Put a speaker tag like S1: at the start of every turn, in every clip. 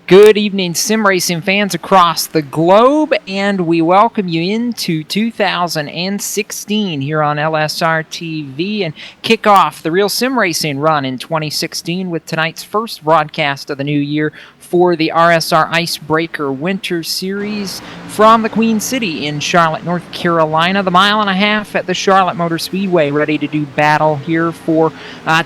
S1: Good evening, sim racing fans across the globe, and we welcome you into 2016 here on LSRTV and kick off the real sim racing run in 2016 with tonight's first broadcast of the new year for the RSR Icebreaker Winter Series from the Queen City in Charlotte, North Carolina. The 1.5 at the Charlotte Motor Speedway, ready to do battle here for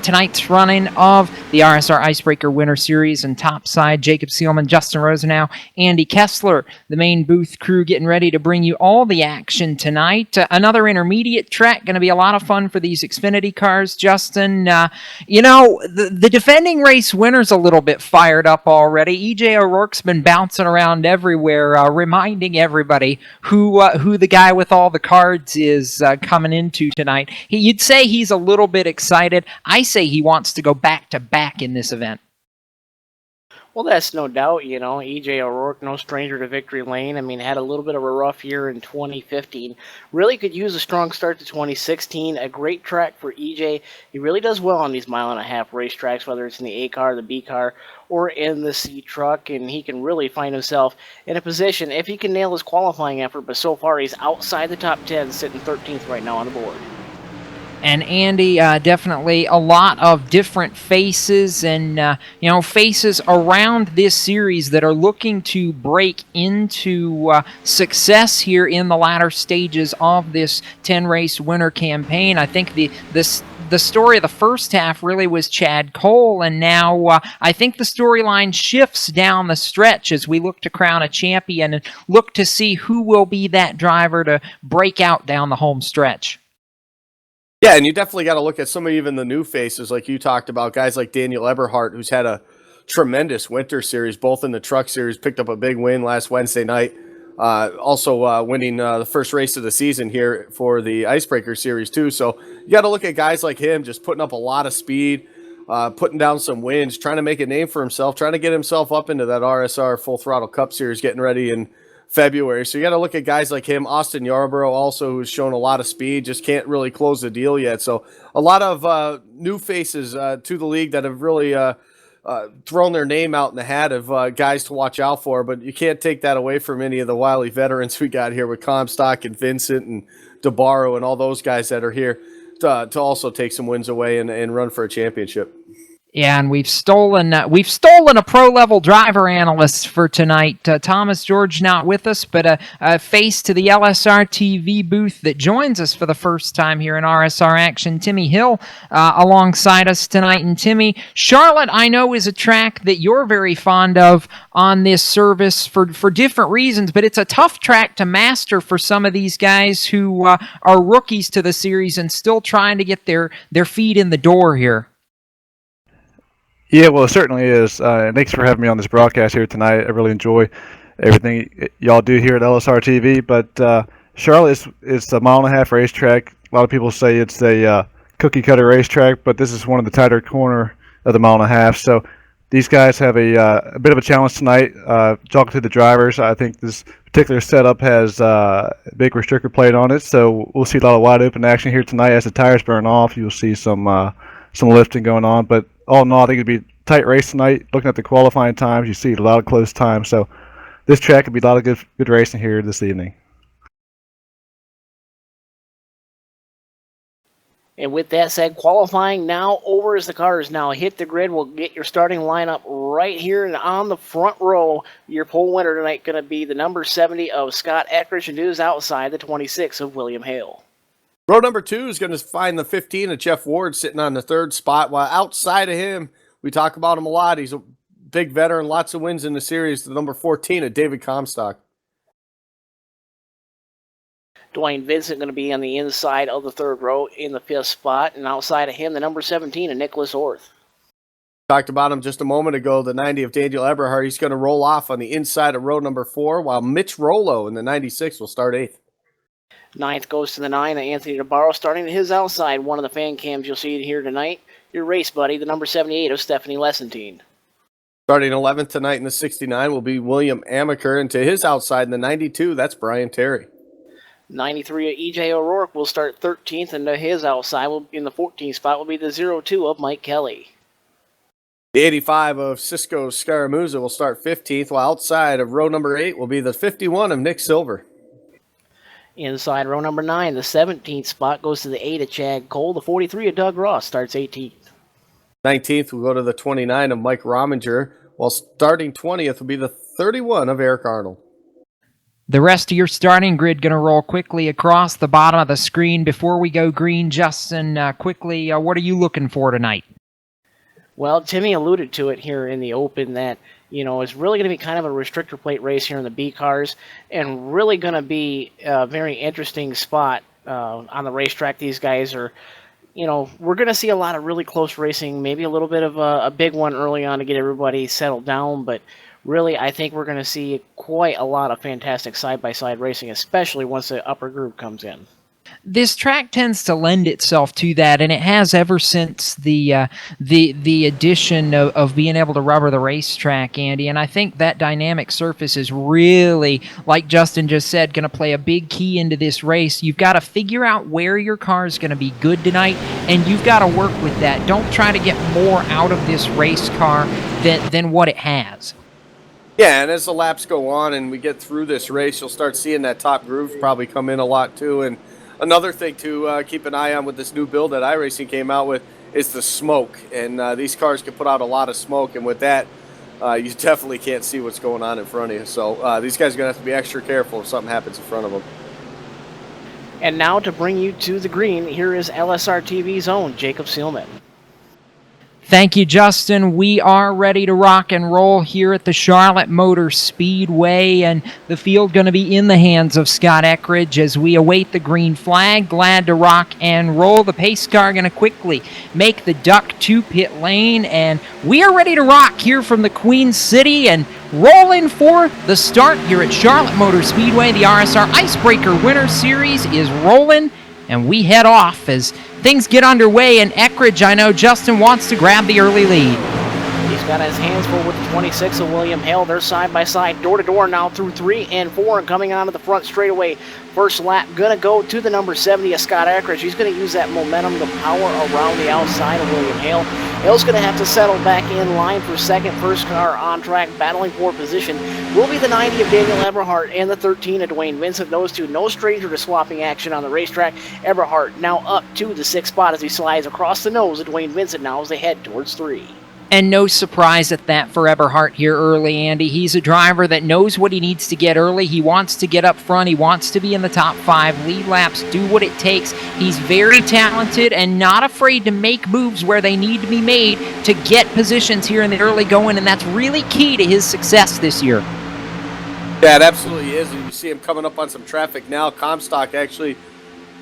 S1: tonight's running of the RSR Icebreaker Winter Series. And topside, Jacob Seelman, Justin Rosenau, Andy Kessler, the main booth crew, getting ready to bring you all the action tonight. Another intermediate track, going to be a lot of fun for these Xfinity cars. Justin, the defending race winner's a little bit fired up already. EJ O'Rourke's been bouncing around everywhere, reminding everybody who the guy with all the cards is coming into tonight. You'd say he's a little bit excited. I say he wants to go back-to-back in this event.
S2: Well, that's no doubt, E.J. O'Rourke, no stranger to victory lane. I mean, had a little bit of a rough year in 2015. Really could use a strong start to 2016. A great track for E.J. He really does well on these 1.5 racetracks, whether it's in the A car, the B car, or in the C truck, and he can really find himself in a position if he can nail his qualifying effort, but so far he's outside the top 10, sitting 13th right now on the board.
S1: And Andy, definitely a lot of different faces and, faces around this series that are looking to break into success here in the latter stages of this 10-race winter campaign. I think the story of the first half really was Chad Cole, and now I think the storyline shifts down the stretch as we look to crown a champion and look to see who will be that driver to break out down the home stretch.
S3: Yeah, and you definitely got to look at some of even the new faces like you talked about, guys like Daniel Eberhardt, who's had a tremendous winter series, both in the truck series, picked up a big win last Wednesday night, also winning the first race of the season here for the Icebreaker Series too. So you got to look at guys like him just putting up a lot of speed, putting down some wins, trying to make a name for himself, trying to get himself up into that RSR Full Throttle Cup Series, getting ready in February. So you got to look at guys like him. Austin Yarborough also, who's shown a lot of speed, just can't really close the deal yet. So a lot of new faces to the league that have really thrown their name out in the hat of guys to watch out for. But you can't take that away from any of the wily veterans we got here with Comstock and Vincent and DeBarro and all those guys that are here to also take some wins away and run for a championship.
S1: Yeah, and we've stolen a pro-level driver analyst for tonight. Thomas George not with us, but a face to the LSR-TV booth that joins us for the first time here in RSR action. Timmy Hill alongside us tonight. And Timmy, Charlotte, I know, is a track that you're very fond of on this service for different reasons, but it's a tough track to master for some of these guys who are rookies to the series and still trying to get their feet in the door here.
S4: Yeah, well, it certainly is. Thanks for having me on this broadcast here tonight. I really enjoy everything y'all do here at LSR TV. But Charlotte is a 1.5-mile racetrack. A lot of people say it's a cookie cutter racetrack, but this is one of the tighter corner of the 1.5 miles. So these guys have a bit of a challenge tonight. Talking to the drivers, I think this particular setup has a big restrictor plate on it, so we'll see a lot of wide open action here tonight. As the tires burn off, you'll see some lifting going on, but all in all, I think it'd be a tight race tonight. Looking at the qualifying times, you see a lot of close times. So this track could be a lot of good racing here this evening.
S2: And with that said, qualifying now over as the cars now hit the grid. We'll get your starting lineup right here and on the front row. Your pole winner tonight going to be the number 70 of Scott Eckridge, and is outside the 26 of William Hale.
S3: Row number 2 is going to find the 15 of Jeff Ward sitting on the 3rd spot, while outside of him, we talk about him a lot. He's a big veteran, lots of wins in the series, the number 14 of David Comstock.
S2: Dwayne Vincent going to be on the inside of the 3rd row in the 5th spot, and outside of him, the number 17 of Nicholas Orth.
S3: Talked about him just a moment ago, the 90 of Daniel Eberhardt. He's going to roll off on the inside of row number 4, while Mitch Rollo in the 96 will start 8th.
S2: 9th goes to the 9 of Anthony DeBarro, starting to his outside. One of the fan cams you'll see here tonight. Your race buddy, the number 78 of Stephanie Lessentine.
S3: Starting 11th tonight in the 69 will be William Amaker, and to his outside in the 92, that's Brian Terry.
S2: 93 of E.J. O'Rourke will start 13th, and to his outside in the 14th spot will be the 02 of Mike Kelly.
S3: The 85 of Cisco Scaramuzza will start 15th, while outside of row number 8 will be the 51 of Nick Silver.
S2: Inside row number 9, the 17th spot goes to the 8 of Chad Cole. The 43 of Doug Ross starts 18th.
S3: 19th will go to the 29 of Mike Rominger, while starting 20th will be the 31 of Eric Arnold.
S1: The rest of your starting grid going to roll quickly across the bottom of the screen. Before we go green, Justin, quickly, what are you looking for tonight?
S2: Well, Timmy alluded to it here in the Open that, it's really going to be kind of a restrictor plate race here in the B cars, and really going to be a very interesting spot on the racetrack. These guys are, we're going to see a lot of really close racing, maybe a little bit of a big one early on to get everybody settled down, but really, I think we're going to see quite a lot of fantastic side-by-side racing, especially once the upper group comes in.
S1: This track tends to lend itself to that, and it has ever since the addition of being able to rubber the racetrack, Andy. And I think that dynamic surface is really, like Justin just said, going to play a big key into this race. You've got to figure out where your car is going to be good tonight, and you've got to work with that. Don't try to get more out of this race car than what it has.
S3: Yeah, and as the laps go on and we get through this race, you'll start seeing that top groove probably come in a lot too. And another thing to keep an eye on with this new build that iRacing came out with is the smoke. And these cars can put out a lot of smoke, and with that, you definitely can't see what's going on in front of you. So these guys are going to have to be extra careful if something happens in front of them.
S2: And now to bring you to the green, here is LSRTV's own Jacob Seelman.
S1: Thank you, Justin. We are ready to rock and roll here at the Charlotte Motor Speedway, and the field going to be in the hands of Scott Eckridge as we await the green flag. Glad to rock and roll. The pace car going to quickly make the duck to pit lane, and we are ready to rock here from the Queen City and rolling for the start here at Charlotte Motor Speedway. The RSR Icebreaker Winter Series is rolling, and we head off as things get underway, and Eckridge, I know Justin wants to grab the early lead.
S2: He's got his hands full with the 26 of William Hale. They're side by side, door to door now through 3 and 4, and coming onto the front straightaway. First lap gonna go to the number 70 of Scott Eckridge. He's gonna use that momentum to power around the outside of William Hale. Hale's gonna have to settle back in line for second. First car on track, battling for position will be the 90 of Daniel Eberhardt and the 13 of Dwayne Vincent. Those two, no stranger to swapping action on the racetrack. Eberhardt now up to the 6th spot as he slides across the nose of Dwayne Vincent now as they head towards 3.
S1: And no surprise at that for Eberhardt here early, Andy. He's a driver that knows what he needs to get early. He wants to get up front. He wants to be in the top 5. Lead laps, do what it takes. He's very talented and not afraid to make moves where they need to be made to get positions here in the early going, and that's really key to his success this year.
S3: Yeah, it absolutely is. And you see him coming up on some traffic now. Comstock actually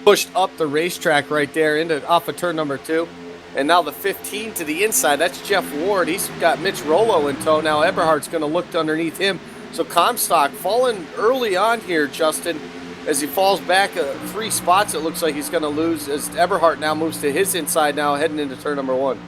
S3: pushed up the racetrack right there off of turn number 2. And now the 15 to the inside, that's Jeff Ward. He's got Mitch Rollo in tow. Now Eberhardt's going to look underneath him. So Comstock falling early on here, Justin, as he falls back 3 spots. It looks like he's going to lose as Eberhardt now moves to his inside now, heading into turn number 1.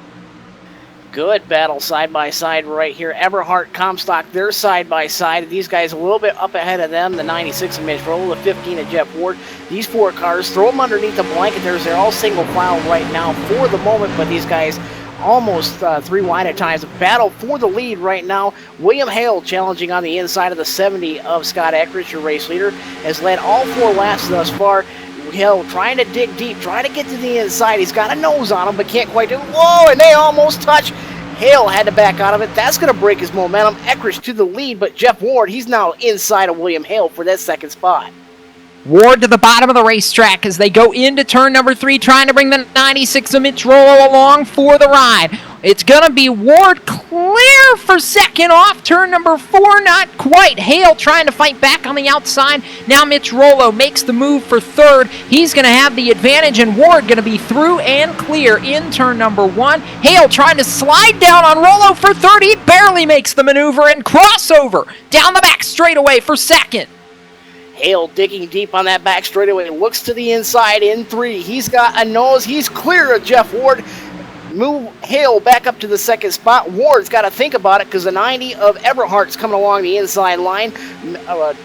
S2: Good battle side by side right here. Eberhardt, Comstock, they're side by side. These guys a little bit up ahead of them. The 96 of Mitch Rollo, the 15 of Jeff Ward. These 4 cars, throw them underneath the blanket. They're all single file right now for the moment, but these guys almost 3 wide at times. Battle for the lead right now. William Hale challenging on the inside of the 70 of Scott Eckridge, your race leader, has led all 4 laps thus far. Hale trying to dig deep, trying to get to the inside. He's got a nose on him, but can't quite do it. Whoa, and they almost touch. Hale had to back out of it. That's going to break his momentum. Eckrich to the lead, but Jeff Ward, he's now inside of William Hale for that second spot.
S1: Ward to the bottom of the racetrack as they go into turn number 3, trying to bring the 96 of Mitch Rollo along for the ride. It's going to be Ward clear for second off turn number 4, not quite. Hale trying to fight back on the outside. Now Mitch Rollo makes the move for third. He's going to have the advantage, and Ward going to be through and clear in turn number 1. Hale trying to slide down on Rollo for third. He barely makes the maneuver and crossover down the back straightaway for second.
S2: Hale digging deep on that back straightaway, looks to the inside in 3. He's got a nose. He's clear of Jeff Ward. Move Hale back up to the second spot. Ward's got to think about it because the 90 of Eberhardt's coming along the inside line.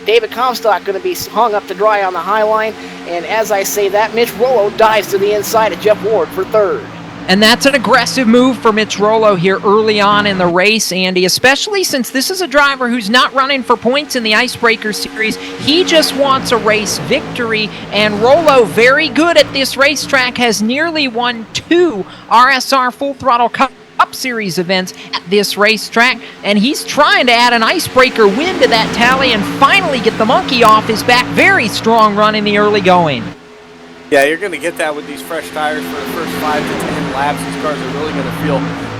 S2: David Comstock going to be hung up to dry on the high line. And as I say that, Mitch Rollo dives to the inside of Jeff Ward for third.
S1: And that's an aggressive move for Mitch Rollo here early on in the race, Andy, especially since this is a driver who's not running for points in the Icebreaker Series. He just wants a race victory, and Rollo, very good at this racetrack, has nearly won 2 RSR Full Throttle Cup Series events at this racetrack, and he's trying to add an icebreaker win to that tally and finally get the monkey off his back. Very strong run in the early going.
S3: Yeah, you're going to get that with these fresh tires for the first 5 to 10 laps. These cars are really going to feel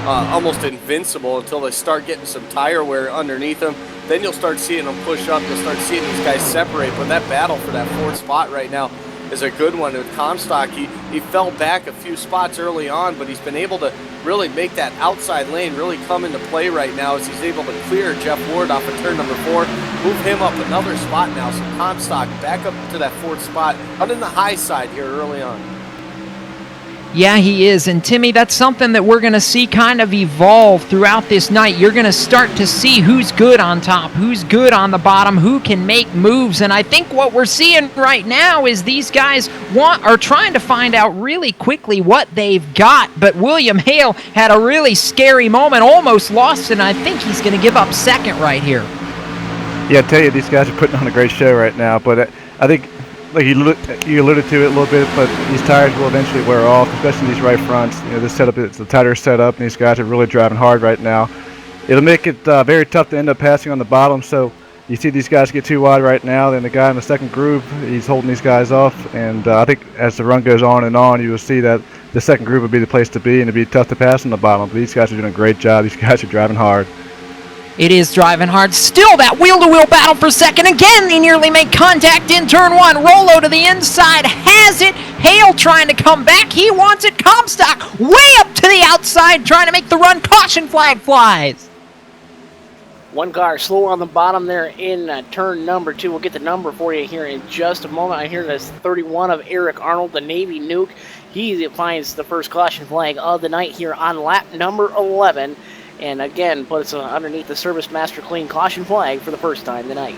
S3: almost invincible until they start getting some tire wear underneath them. Then you'll start seeing them push up. You'll start seeing these guys separate. But that battle for that 4th spot right now is a good one. With Comstock, he fell back a few spots early on, but he's been able to really make that outside lane really come into play right now as he's able to clear Jeff Ward off of turn number 4, move him up another spot now. So Comstock back up to that 4th spot, out in the high side here early on.
S1: Yeah, he is. And Timmy, that's something that we're going to see kind of evolve throughout this night. You're going to start to see who's good on top, who's good on the bottom, who can make moves. And I think what we're seeing right now is these guys are trying to find out really quickly what they've got. But William Hale had a really scary moment, almost lost it, and I think he's going to give up second right here.
S4: Yeah, I tell you, these guys are putting on a great show right now. But I think, like you alluded to it a little bit, but these tires will eventually wear off, especially these right fronts. You know, this setup, it's the tighter setup, and these guys are really driving hard right now. It'll make it very tough to end up passing on the bottom. So you see these guys get too wide right now. Then the guy in the second group, he's holding these guys off. And I think as the run goes on and on, you will see that the second group will be the place to be, and it'll be tough to pass on the bottom. But these guys are doing a great job. These guys are driving hard.
S1: It is driving hard. Still that wheel-to-wheel battle for second. Again, they nearly make contact in turn 1. Rollo to the inside. Has it. Hale trying to come back. He wants it. Comstock way up to the outside trying to make the run. Caution flag flies.
S2: One car slow on the bottom there in turn number 2. We'll get the number for you here in just a moment. I hear that's 31 of Eric Arnold, the Navy Nuke. He finds the first caution flag of the night here on lap number 11. And again, puts underneath the Service Master Clean caution flag for the first time tonight.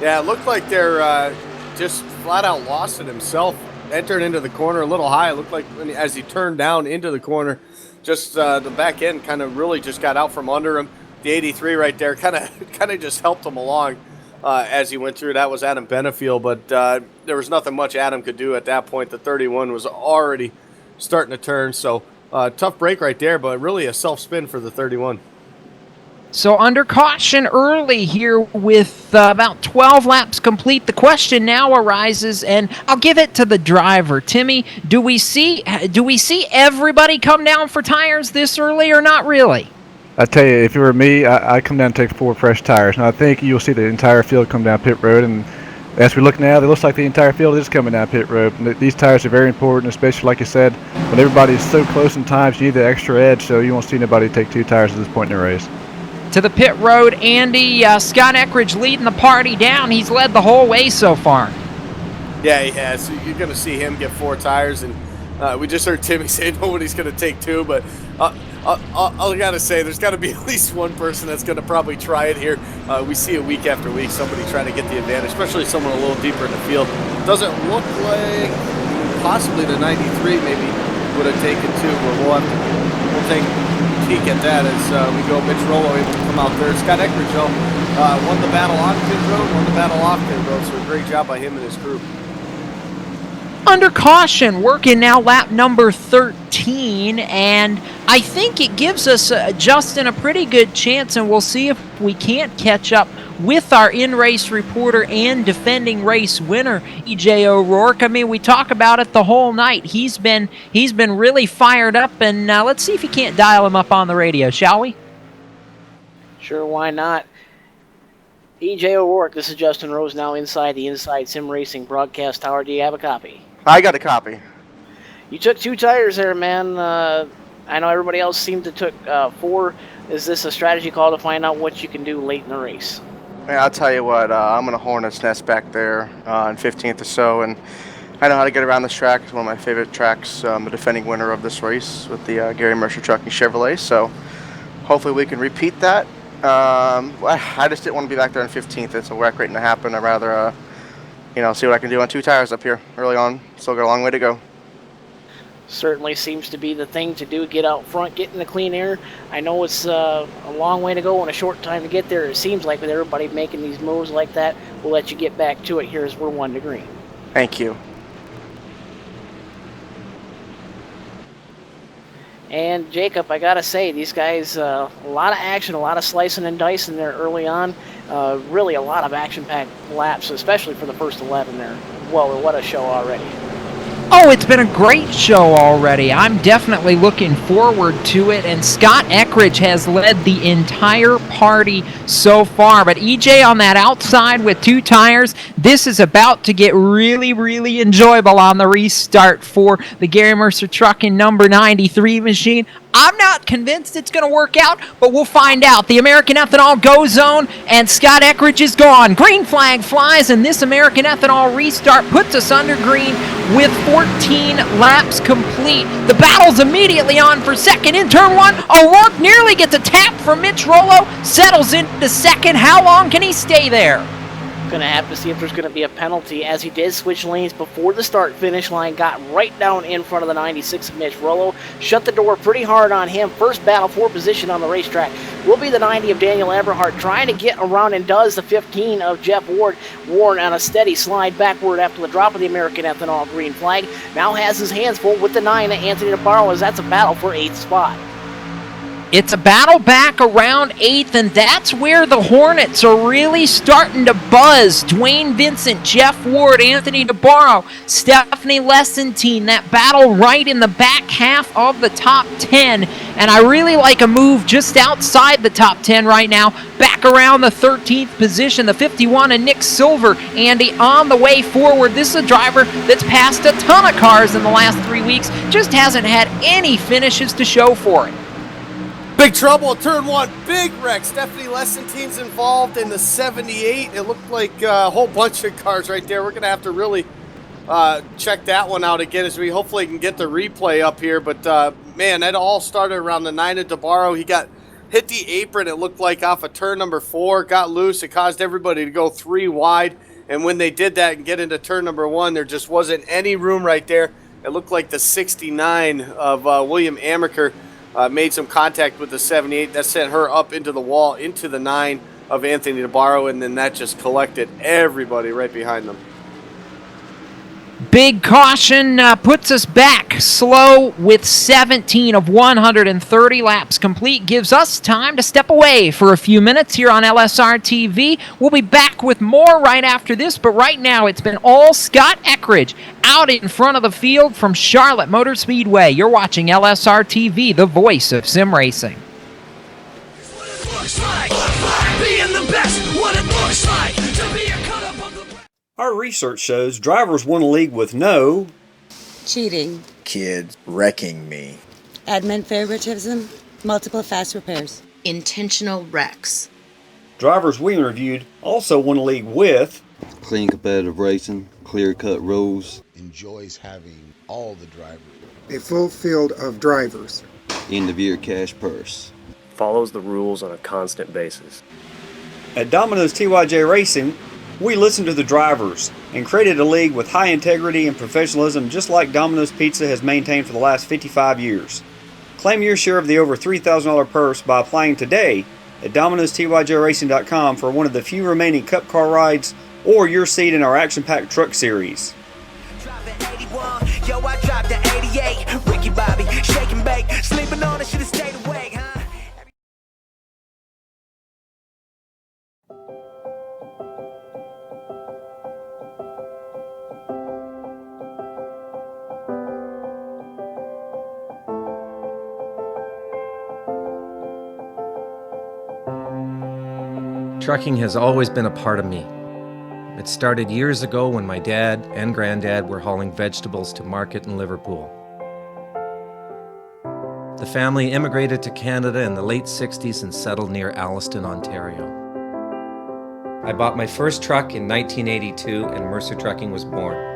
S3: Yeah, it looked like they're just flat out lost it himself. Entered into the corner a little high. It looked like as he turned down into the corner, just the back end kind of really just got out from under him. The 83 right there kind of just helped him along as he went through. That was Adam Benefiel, but there was nothing much Adam could do at that point. The 31 was already starting to turn, so tough break right there, but really a self-spin for the 31.
S1: So under caution early here with about 12 laps complete, the question now arises, and I'll give it to the driver. Timmy, do we see everybody come down for tires this early or not really?
S4: I tell you, if it were me, I'd come down and take 4 fresh tires. And I think you'll see the entire field come down pit road, and as we look now, it looks like the entire field is coming down pit road. And these tires are very important, especially like you said, when everybody is so close in times, you need the extra edge, so you won't see anybody take 2 tires at this point in the race.
S1: To the pit road, Andy, Scott Eckrich leading the party down. He's led the whole way so far.
S3: Yeah, he has. So you're going to see him get 4 tires, and we just heard Timmy say nobody's going to take 2, but I got to say, there's got to be at least one person that's going to probably try it here. We see it week after week, somebody trying to get the advantage, especially someone a little deeper in the field. Doesn't look like possibly the 93 maybe would have taken 2, but we'll take peek at that as we go. Mitch Rollo able to come out third. Scott Eckridge, though, won the battle on pit road, won the battle off pit road, so a great job by him and his crew.
S1: Under caution, working now lap number 13, and I think it gives us, Justin, a pretty good chance, and we'll see if we can't catch up with our in-race reporter and defending race winner, E.J. O'Rourke. I mean, we talk about it the whole night. He's been really fired up, and let's see if we can't dial him up on the radio, shall we?
S2: Sure, why not? E.J. O'Rourke, this is Justin Rose now inside the Inside Sim Racing broadcast tower. Do you have a copy?
S5: I got a copy.
S2: You took 2 tires there, man. I know everybody else seemed to took 4. Is this a strategy call to find out what you can do late in the race?
S5: Yeah, I'll tell you what, I'm going to Hornet's Nest back there in 15th or so, and I know how to get around this track. It's one of my favorite tracks. I'm the defending winner of this race with the Gary Mercer Trucking Chevrolet, so hopefully we can repeat that. I just didn't want to be back there in 15th. It's a wreck waiting to happen. I'd rather see what I can do on 2 tires up here early on. Still got a long way to go.
S2: Certainly seems to be the thing to do. Get out front, get in the clean air. I know it's a long way to go and a short time to get there. It seems like with everybody making these moves like that, we'll let you get back to it here as we're 1 to green.
S5: Thank you.
S2: And Jacob, I gotta say, these guys, a lot of action, a lot of slicing and dicing there early on. Really a lot of action-packed laps, especially for the first 11 there. Well, what a show already.
S1: Oh, it's been a great show already. I'm definitely looking forward to it, and Scott Eckridge has led the entire party so far. But EJ on that outside with 2 tires, this is about to get really, really enjoyable on the restart for the Gary Mercer Trucking number 93 machine. I'm not convinced it's going to work out, but we'll find out. The American Ethanol Go Zone, and Scott Eckridge is gone. Green flag flies, and this American Ethanol restart puts us under green with 14 laps complete. The battle's immediately on for second in turn 1. O'Rourke nearly gets a tap from Mitch Rollo, settles into second. How long can he stay there?
S2: Going to have to see if there's going to be a penalty, as he did switch lanes before the start-finish line, got right down in front of the 96 of Mitch Rollo, shut the door pretty hard on him. First battle for position on the racetrack will be the 90 of Daniel Eberhardt, trying to get around, and does the 15 of Jeff Ward. Warren on a steady slide backward after the drop of the American Ethanol green flag. Now has his hands full with the 9 of Anthony DeBarro, as that's a battle for 8th spot.
S1: It's a battle back around 8th, and that's where the Hornets are really starting to buzz. Dwayne Vincent, Jeff Ward, Anthony DeBarro, Stephanie Lessentine, that battle right in the back half of the top 10. And I really like a move just outside the top 10 right now, back around the 13th position, the 51 of Nick Silver. Andy on the way forward. This is a driver that's passed a ton of cars in the last 3 weeks, just hasn't had any finishes to show for it.
S3: Big trouble at turn 1, big wreck. Stephanie Lessentine's involved in the 78. It looked like a whole bunch of cars right there. We're going to have to really check that one out again as we hopefully can get the replay up here. But, man, that all started around the 9 of DeBarro. He got hit the apron, it looked like, off of turn number 4, got loose. It caused everybody to go 3 wide. And when they did that and get into turn number 1, there just wasn't any room right there. It looked like the 69 of William Amaker made some contact with the 78. That sent her up into the wall, into the 9 of Anthony DeBarro, and then that just collected everybody right behind them.
S1: Big caution puts us back slow with 17 of 130 laps complete. Gives us time to step away for a few minutes here on LSR TV. We'll be back with more right after this, but right now it's been all Scott Eckridge out in front of the field from Charlotte Motor Speedway. You're watching LSR TV, the voice of sim racing.
S6: What it looks like, being the best, what it looks like to be a cut above the...
S7: Our research shows drivers won a league with no
S8: cheating,
S9: kids wrecking me,
S8: admin favoritism, multiple fast repairs,
S10: intentional wrecks.
S7: Drivers we interviewed also won a league with
S11: clean competitive racing, clear-cut rules,
S12: enjoys having all the drivers,
S13: a full field of drivers,
S11: end-of-year cash purse,
S14: follows the rules on a constant basis.
S7: At Domino's TYJ Racing, we listened to the drivers and created a league with high integrity and professionalism, just like Domino's Pizza has maintained for the last 55 years. Claim your share of the over $3,000 purse by applying today at Domino'sTYJRacing.com for one of the few remaining Cup car rides or your seat in our action-packed truck series.
S6: Yo, I dropped the 88. Ricky Bobby, shake and bake. Sleeping on it, should've stayed awake, huh?
S15: Trucking has always been a part of me. It started years ago when my dad and granddad were hauling vegetables to market in Liverpool. The family immigrated to Canada in the late 60s and settled near Alliston, Ontario. I bought my first truck in 1982 and Mercer Trucking was born.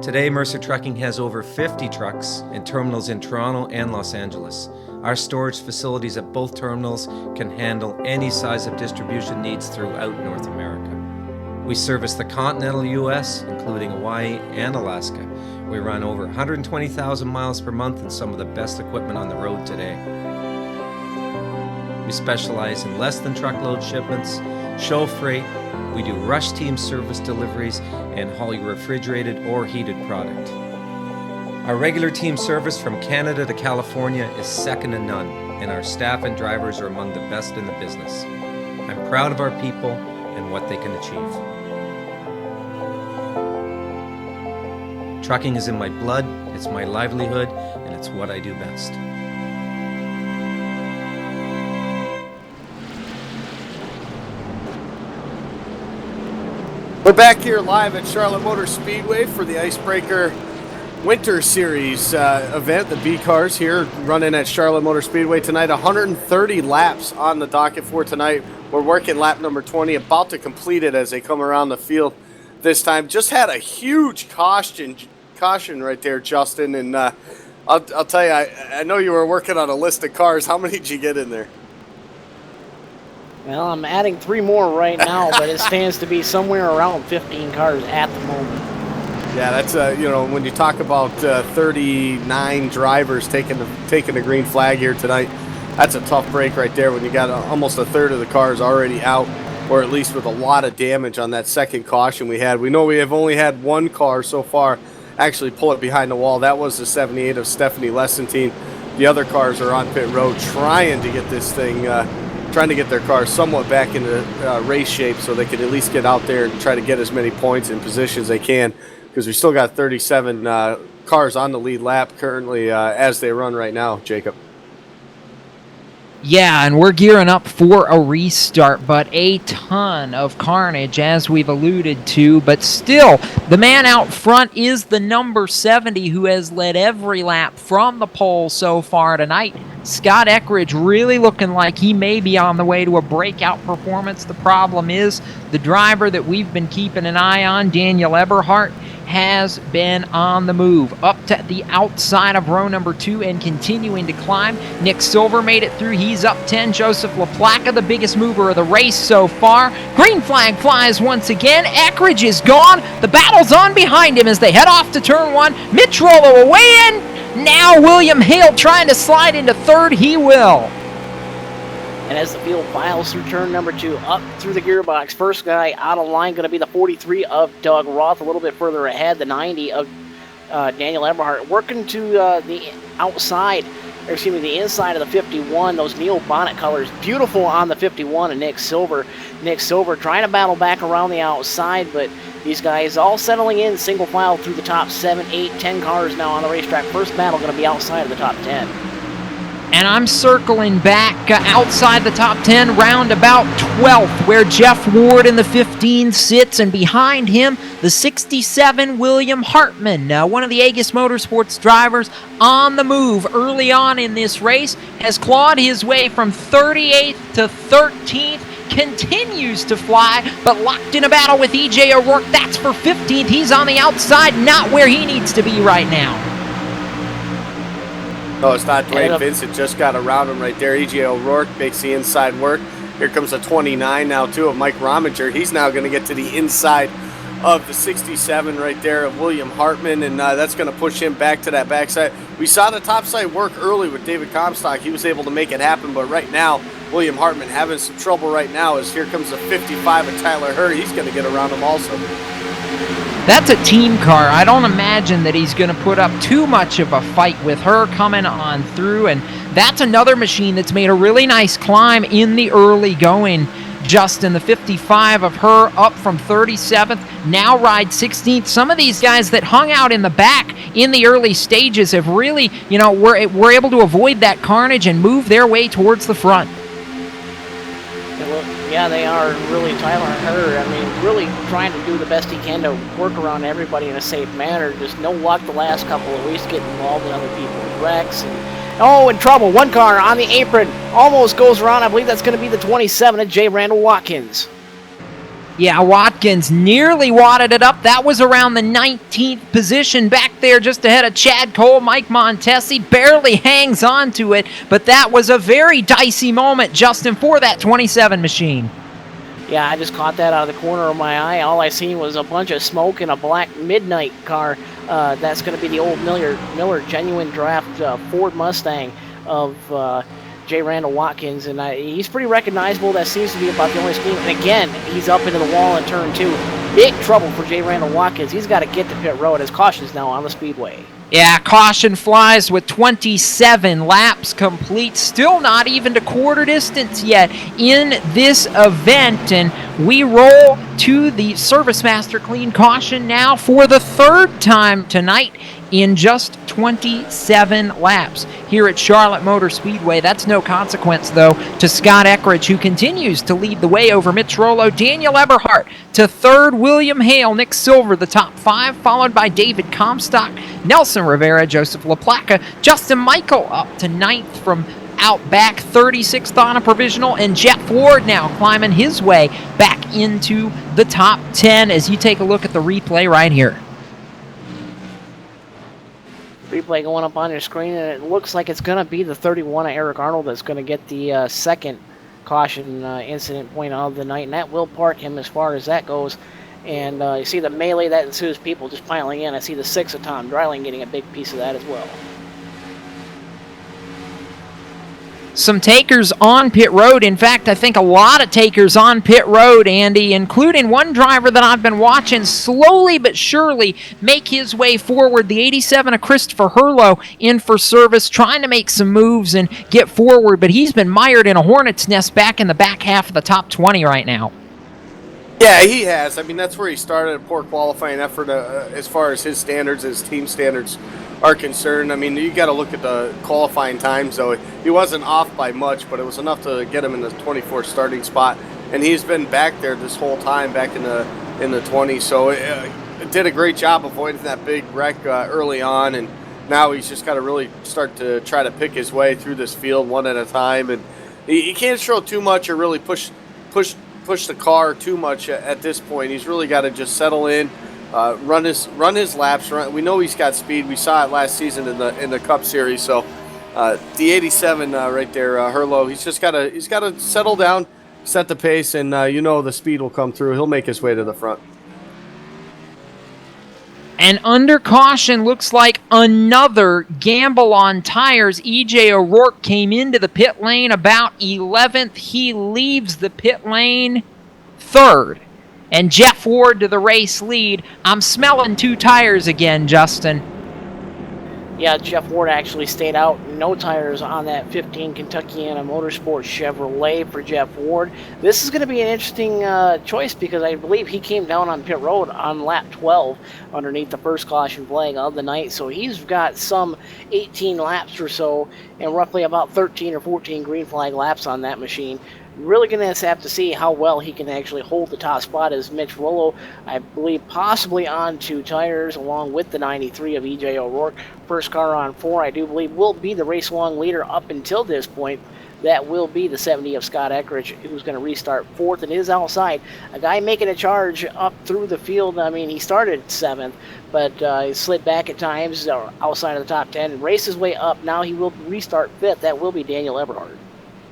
S15: Today, Mercer Trucking has over 50 trucks in terminals in Toronto and Los Angeles. Our storage facilities at both terminals can handle any size of distribution needs throughout North America. We service the continental U.S., including Hawaii and Alaska. We run over 120,000 miles per month and some of the best equipment on the road today. We specialize in less than truckload shipments, show freight, we do rush team service deliveries, and haul your refrigerated or heated product. Our regular team service from Canada to California is second to none, and our staff and drivers are among the best in the business. I'm proud of our people and what they can achieve. Trucking is in my blood, it's my livelihood, and it's what I do best.
S3: We're back here live at Charlotte Motor Speedway for the Icebreaker Winter Series event. The B cars here running at Charlotte Motor Speedway tonight. 130 laps on the docket for tonight. We're working lap number 20, about to complete it as they come around the field this time. Just had a huge caution right there, Justin. And I'll tell you, I know you were working on a list of cars. How many did you get in there?
S2: Well, I'm adding 3 more right now, but it stands to be somewhere around 15 cars at the moment.
S3: Yeah, that's when you talk about 39 drivers taking the green flag here tonight, that's a tough break right there when you got almost a third of the cars already out, or at least with a lot of damage on that second caution we had. We know we have only had one car so far actually pull it behind the wall. That was the 78 of Stephanie Lessentine. The other cars are on pit road trying to get this thing, trying to get their cars somewhat back into race shape so they can at least get out there and try to get as many points and positions as they can, because we still got 37 cars on the lead lap currently as they run right now, Jacob.
S1: Yeah, and we're gearing up for a restart, but a ton of carnage, as we've alluded to. But still, the man out front is the number 70, who has led every lap from the pole so far tonight. Scott Eckridge really looking like he may be on the way to a breakout performance. The problem is the driver that we've been keeping an eye on, Daniel Eberhardt, has been on the move up to the outside of row number 2 and continuing to climb. Nick Silver made it through. He's up 10. Joseph LaPlaca, the biggest mover of the race so far. Green flag flies once again. Eckridge is gone. The battle's on behind him as they head off to turn 1. Mitch Rollo away in. Now William Hale trying to slide into third. He will.
S2: And as the field files through turn number 2, up through the gearbox, first guy out of line going to be the 43 of Doug Roth, a little bit further ahead, the 90 of Daniel Eberhardt, working to the outside, or excuse me, the inside of the 51, those Neil Bonnet colors, beautiful on the 51 of Nick Silver. Nick Silver trying to battle back around the outside, but these guys all settling in single file through the top 7, 8, 10 cars now on the racetrack. First battle going to be outside of the top 10.
S1: And I'm circling back outside the top 10, round about 12th, where Jeff Ward in the 15 sits, and behind him, the 67 William Hartman, one of the Agus Motorsports drivers on the move early on in this race, has clawed his way from 38th to 13th, continues to fly, but locked in a battle with E.J. O'Rourke. That's for 15th. He's on the outside, not where he needs to be right now.
S3: No, it's not Dwayne Vincent. Just got around him right there. E.J. O'Rourke makes the inside work. Here comes a 29 now, too, of Mike Rominger. He's now going to get to the inside of the 67 right there of William Hartman, and that's going to push him back to that backside. We saw the top side work early with David Comstock. He was able to make it happen, but right now, William Hartman having some trouble right now as here comes the 55 of Tyler Hurd. He's going to get around him also.
S1: That's a team car. I don't imagine that he's going to put up too much of a fight with her coming on through, and that's another machine that's made a really nice climb in the early going. Justin, the 55 of her up from 37th, now ride 16th. Some of these guys that hung out in the back in the early stages have really, were able to avoid that carnage and move their way towards the front.
S2: Yeah, they are really. Tyler Hurd, I mean, really trying to do the best he can to work around everybody in a safe manner. Just no luck the last couple of weeks getting involved in other people's wrecks. And, in trouble. One car on the apron almost goes around. I believe that's going to be the 27 of J. Randall Watkins.
S1: Yeah, Watkins nearly wadded it up. That was around the 19th position back there just ahead of Chad Cole. Mike Montesi barely hangs on to it, but that was a very dicey moment, Justin, for that 27 machine.
S2: Yeah, I just caught that out of the corner of my eye. All I seen was a bunch of smoke in a black Midnight car. That's going to be the old Miller Genuine Draft Ford Mustang of J. Randall Watkins, and he's pretty recognizable. That seems to be about the only speed. And again, he's up into the wall in turn 2. Big trouble for J. Randall Watkins. He's got to get to pit road. His caution is now on the speedway.
S1: Yeah, caution flies with 27 laps complete. Still not even to quarter distance yet in this event. And we roll to the Service Master Clean caution now for the third time tonight in just 27 laps here at Charlotte Motor Speedway. That's no consequence, though, to Scott Eckridge, who continues to lead the way over Mitch Rollo. Daniel Eberhardt to third, William Hale, Nick Silver, the top 5, followed by David Comstock, Nelson Rivera, Joseph LaPlaca, Justin Michael up to 9th from out back, 36th on a provisional, and Jeff Ward now climbing his way back into the top 10 as you take a look at the replay right here.
S2: Replay going up on your screen, and it looks like it's going to be the 31 of Eric Arnold that's going to get the second caution incident point of the night, and that will park him as far as that goes. And you see the melee that ensues, people just piling in. I see the 6 of Tom Dreiling getting a big piece of that as well.
S1: Some takers on pit road. In fact, I think a lot of takers on pit road, Andy, including one driver that I've been watching slowly but surely make his way forward. The 87 of Christopher Hurlow in for service, trying to make some moves and get forward, but he's been mired in a hornet's nest back in the back half of the top 20 right now.
S3: Yeah, he has. I mean, that's where he started a poor qualifying effort as far as his standards, his team standards are concerned. I mean, you got to look at the qualifying times, though. He wasn't off by much, but it was enough to get him in the 24th starting spot. And he's been back there this whole time, back in the 20s. So it did a great job avoiding that big wreck early on. And now he's just got to really start to try to pick his way through this field one at a time. And he can't show too much or really push the car too much at this point. He's really got to just settle in. Run his laps. We know he's got speed. We saw it last season in the Cup Series. So the 87 right there, Hurlow. He's got to settle down, set the pace, and the speed will come through. He'll make his way to the front.
S1: And under caution, looks like another gamble on tires. E.J. O'Rourke came into the pit lane about 11th. He leaves the pit lane 3rd. And Jeff Ward to the race lead. I'm smelling 2 tires again, Justin.
S2: Yeah, Jeff Ward actually stayed out. No tires on that 15 Kentuckiana Motorsports Chevrolet for Jeff Ward. This is going to be an interesting choice because I believe he came down on pit road on lap 12 underneath the first caution flag of the night. So he's got some 18 laps or so and roughly about 13 or 14 green flag laps on that machine. Really going to have to see how well he can actually hold the top spot as Mitch Rollo, I believe, possibly on 2 tires along with the 93 of E.J. O'Rourke. First car on 4, I do believe, will be the race-long leader up until this point. That will be the 70 of Scott Eckridge, who's going to restart 4th and is outside. A guy making a charge up through the field. I mean, he started 7th, but he slid back at times outside of the top 10 and raced his way up. Now he will restart 5th. That will be Daniel Eberhardt.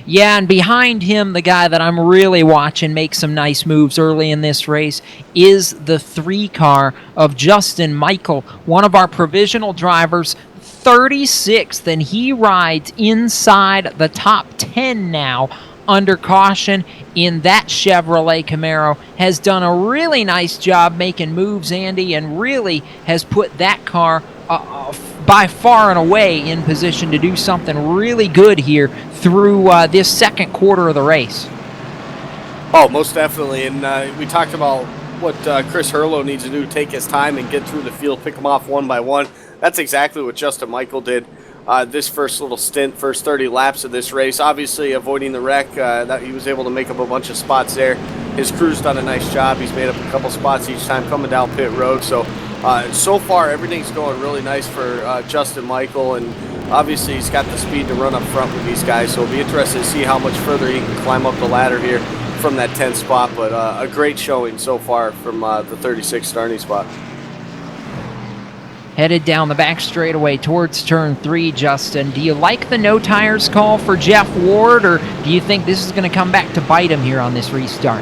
S1: Yeah, and behind him, the guy that I'm really watching make some nice moves early in this race is the 3-car of Justin Michael, one of our provisional drivers, 36th, and he rides inside the top 10 now under caution in that Chevrolet Camaro. Has done a really nice job making moves, Andy, and really has put that car by far and away in position to do something really good here through this second quarter of the race.
S3: Oh, most definitely. And we talked about what Chris Hurlow needs to do, take his time and get through the field, pick them off one by one. That's exactly what Justin Michael did this first little stint, first 30 laps of this race. Obviously, avoiding the wreck, that he was able to make up a bunch of spots there. His crew's done a nice job. He's made up a couple spots each time coming down pit road. So far, everything's going really nice for Justin Michael, and obviously he's got the speed to run up front with these guys, so it'll be interesting to see how much further he can climb up the ladder here from that 10th spot, but a great showing so far from the 36th starting spot.
S1: Headed down the back straightaway towards turn 3, Justin. Do you like the no tires call for Jeff Ward, or do you think this is going to come back to bite him here on this restart?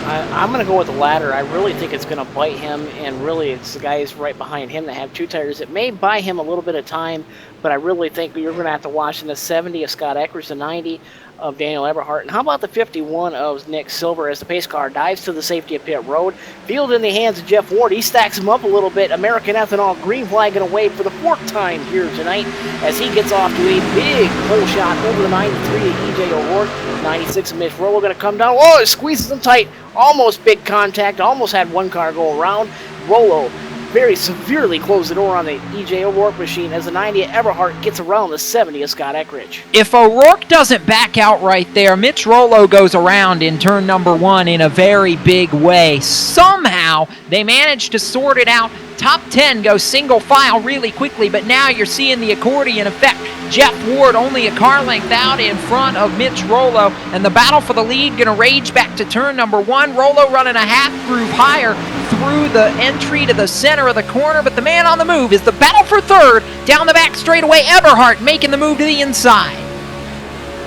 S2: I'm going to go with the latter. I really think it's going to bite him, and really it's the guys right behind him that have 2 tires. It may buy him a little bit of time, but I really think you're going to have to watch in the 70 of Scott Eckridge, the 90 of Daniel Eberhardt. And how about the 51 of Nick Silver as the pace car dives to the safety of pit road? Field in the hands of Jeff Ward. He stacks him up a little bit. American Ethanol green flagging away for the 4th time here tonight as he gets off to a big pole shot over the 93 of EJ O'Rourke. 96 of Mitch Rollo going to come down. Oh, it squeezes him tight. Almost big contact. Almost had one car go around. Rollo very severely closed the door on the EJ O'Rourke machine as the 90 of Eberhardt gets around the 70 of Scott Eckridge.
S1: If O'Rourke doesn't back out right there, Mitch Rollo goes around in turn number 1 in a very big way. Somehow, they managed to sort it out. Top 10 goes single file really quickly, but now you're seeing the accordion effect. Jeff Ward only a car length out in front of Mitch Rollo, and the battle for the lead going to rage back to turn number 1. Rollo running a half groove higher through the entry to the center of the corner, but the man on the move is the battle for 3rd. Down the back straightaway, Eberhardt making the move to the inside.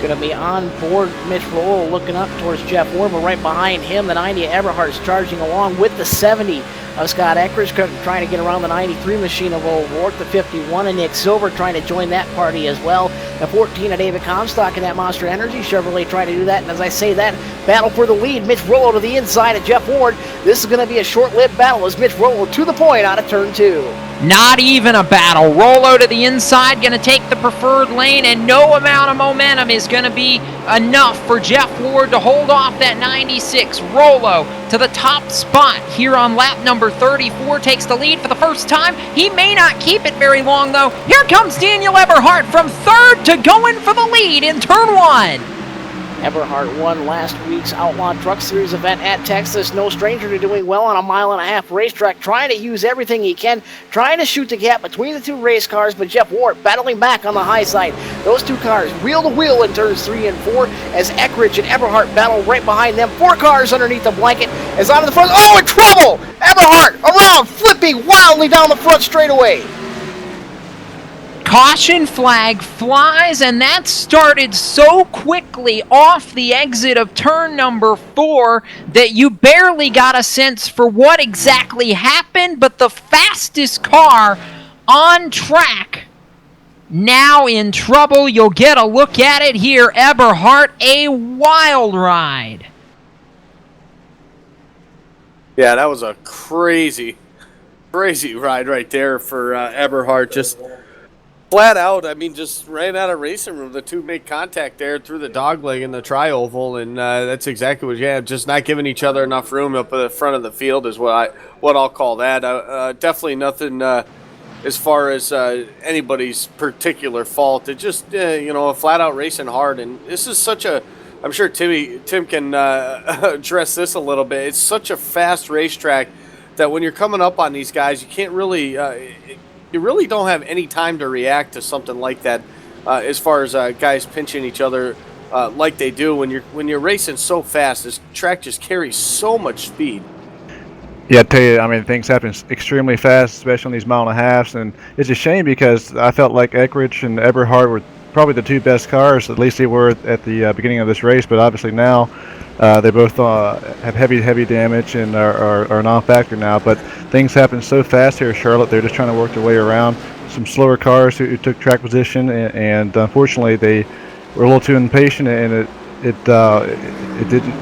S2: Going to be on board Mitch Rollo looking up towards Jeff Ward, but right behind him, the 90 of Eberhardt's charging along with the 70 of Scott Eckridge, trying to get around the 93 machine of O'Rourke, the 51 of Nick Silver trying to join that party as well. The 14 of David Comstock in that Monster Energy Chevrolet trying to do that, and as I say that, battle for the lead, Mitch Rollo to the inside of Jeff Ward. This is going to be a short-lived battle as Mitch Rollo to the point out of turn 2.
S1: Not even a battle. Rollo to the inside, going to take the preferred lane, and no amount of momentum is going to be enough for Jeff Ward to hold off that 96. Rollo to the top spot here on lap number 34, takes the lead for the first time. He may not keep it very long, though. Here comes Daniel Eberhardt from 3rd to going for the lead in turn 1.
S2: Eberhardt won last week's Outlaw Truck Series event at Texas. No stranger to doing well on a 1.5-mile racetrack, trying to use everything he can, trying to shoot the gap between the 2 race cars, but Jeff Ward battling back on the high side. Those 2 cars wheel to wheel in turns 3 and 4 as Eckridge and Eberhardt battle right behind them. 4 cars underneath the blanket as on the front. Oh, in trouble! Eberhardt around, flipping wildly down the front straightaway.
S1: Caution flag flies, and that started so quickly off the exit of turn number 4 that you barely got a sense for what exactly happened, but the fastest car on track now in trouble. You'll get a look at it here. Eberhardt, a wild ride.
S3: Yeah, that was a crazy ride right there for Eberhardt. Just flat out, I mean, just ran out of racing room. The 2 make contact there through the dogleg in the tri-oval, and that's exactly what you have. Just not giving each other enough room up at the front of the field is what I'll call that. Definitely nothing as far as anybody's particular fault. It just a flat out racing hard, and this is such a. I'm sure Tim can address this a little bit. It's such a fast racetrack that when you're coming up on these guys, you can't really. You really don't have any time to react to something like that, as far as guys pinching each other like they do. When you're racing so fast, this track just carries so much speed.
S4: Yeah, I tell you, I mean, things happen extremely fast, especially on these 1.5 miles, and it's a shame because I felt like Eckridge and Eberhard were probably the two best cars. At least they were at the beginning of this race. But obviously now they both have heavy damage and are non-factor now. But things happen so fast here at Charlotte. They're just trying to work their way around some slower cars who took track position, and unfortunately they were a little too impatient, and it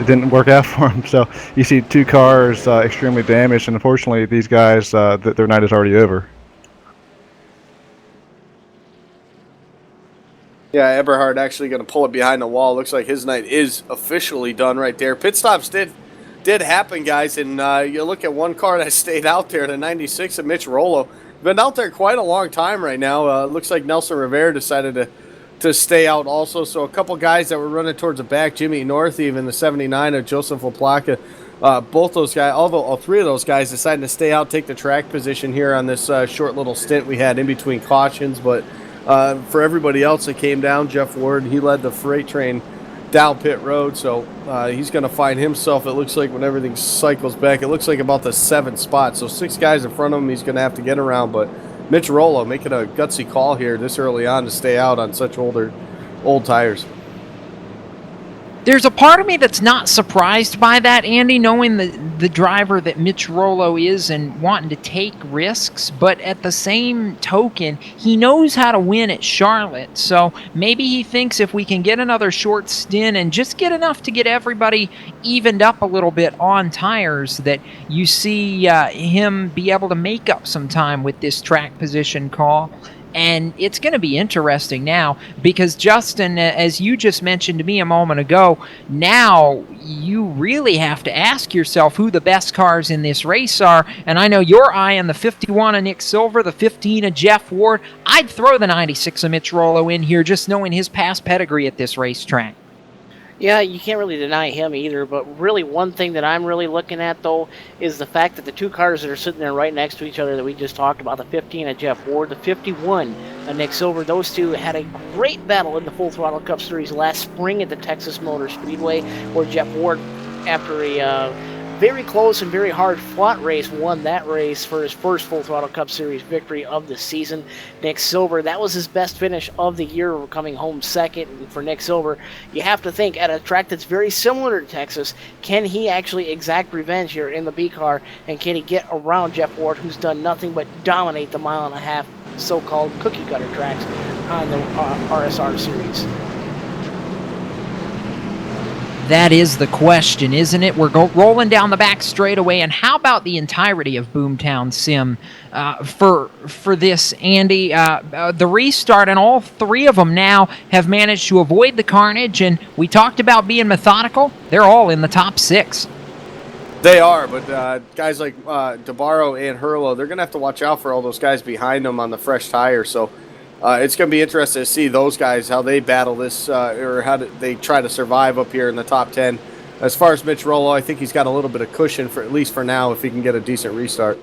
S4: didn't work out for them. So you see two cars extremely damaged, and unfortunately these guys their night is already over.
S3: Yeah, Eberhard actually going to pull it behind the wall. Looks like his night is officially done right there. Pit stops did happen, guys, and you look at one car that stayed out there, the 96 of Mitch Rollo. Been out there quite a long time right now. Looks like Nelson Rivera decided to stay out also. So a couple guys that were running towards the back, Jimmy North, even the 79 of Joseph LaPlaca, both those guys, all three of those guys decided to stay out, take the track position here on this short little stint we had in between cautions. But for everybody else that came down, Jeff Ward, he led the freight train down pit road, so he's going to find himself, it looks like, when everything cycles back, it looks like about the 7th spot. So 6 guys in front of him he's going to have to get around. But Mitch Rollo making a gutsy call here this early on to stay out on such old tires.
S1: There's a part of me that's not surprised by that, Andy, knowing the driver that Mitch Rollo is and wanting to take risks, but at the same token, he knows how to win at Charlotte, so maybe he thinks if we can get another short stint and just get enough to get everybody evened up a little bit on tires, that you see him be able to make up some time with this track position call. And it's going to be interesting now because, Justin, as you just mentioned to me a moment ago, now you really have to ask yourself who the best cars in this race are. And I know your eye on the 51 of Nick Silver, the 15 of Jeff Ward. I'd throw the 96 of Mitch Rollo in here just knowing his past pedigree at this racetrack.
S2: Yeah, you can't really deny him either, but really one thing that I'm really looking at, though, is the fact that the two cars that are sitting there right next to each other that we just talked about, the 15 of Jeff Ward, the 51 of Nick Silver, those two had a great battle in the Full Throttle Cup Series last spring at the Texas Motor Speedway, where Jeff Ward, after a very close and very hard fought race, won that race for his first Full Throttle Cup Series victory of the season. Nick Silver, that was his best finish of the year, coming home second. And for Nick Silver, you have to think, at a track that's very similar to Texas, can he actually exact revenge here in the B car, and can he get around Jeff Ward, who's done nothing but dominate the mile-and-a-half so-called cookie-cutter tracks on the RSR series?
S1: That is the question, isn't it? We're rolling down the back straightaway, and how about the entirety of Boomtown Sim for this, Andy? The restart, and all three of them now have managed to avoid the carnage, and we talked about being methodical. They're all in the top 6.
S3: They are, but guys like DeBarro and Hurlo, they're going to have to watch out for all those guys behind them on the fresh tire, so it's going to be interesting to see those guys, how they battle this, or how they try to survive up here in the top 10. As far as Mitch Rollo, I think he's got a little bit of cushion, for at least for now, if he can get a decent restart.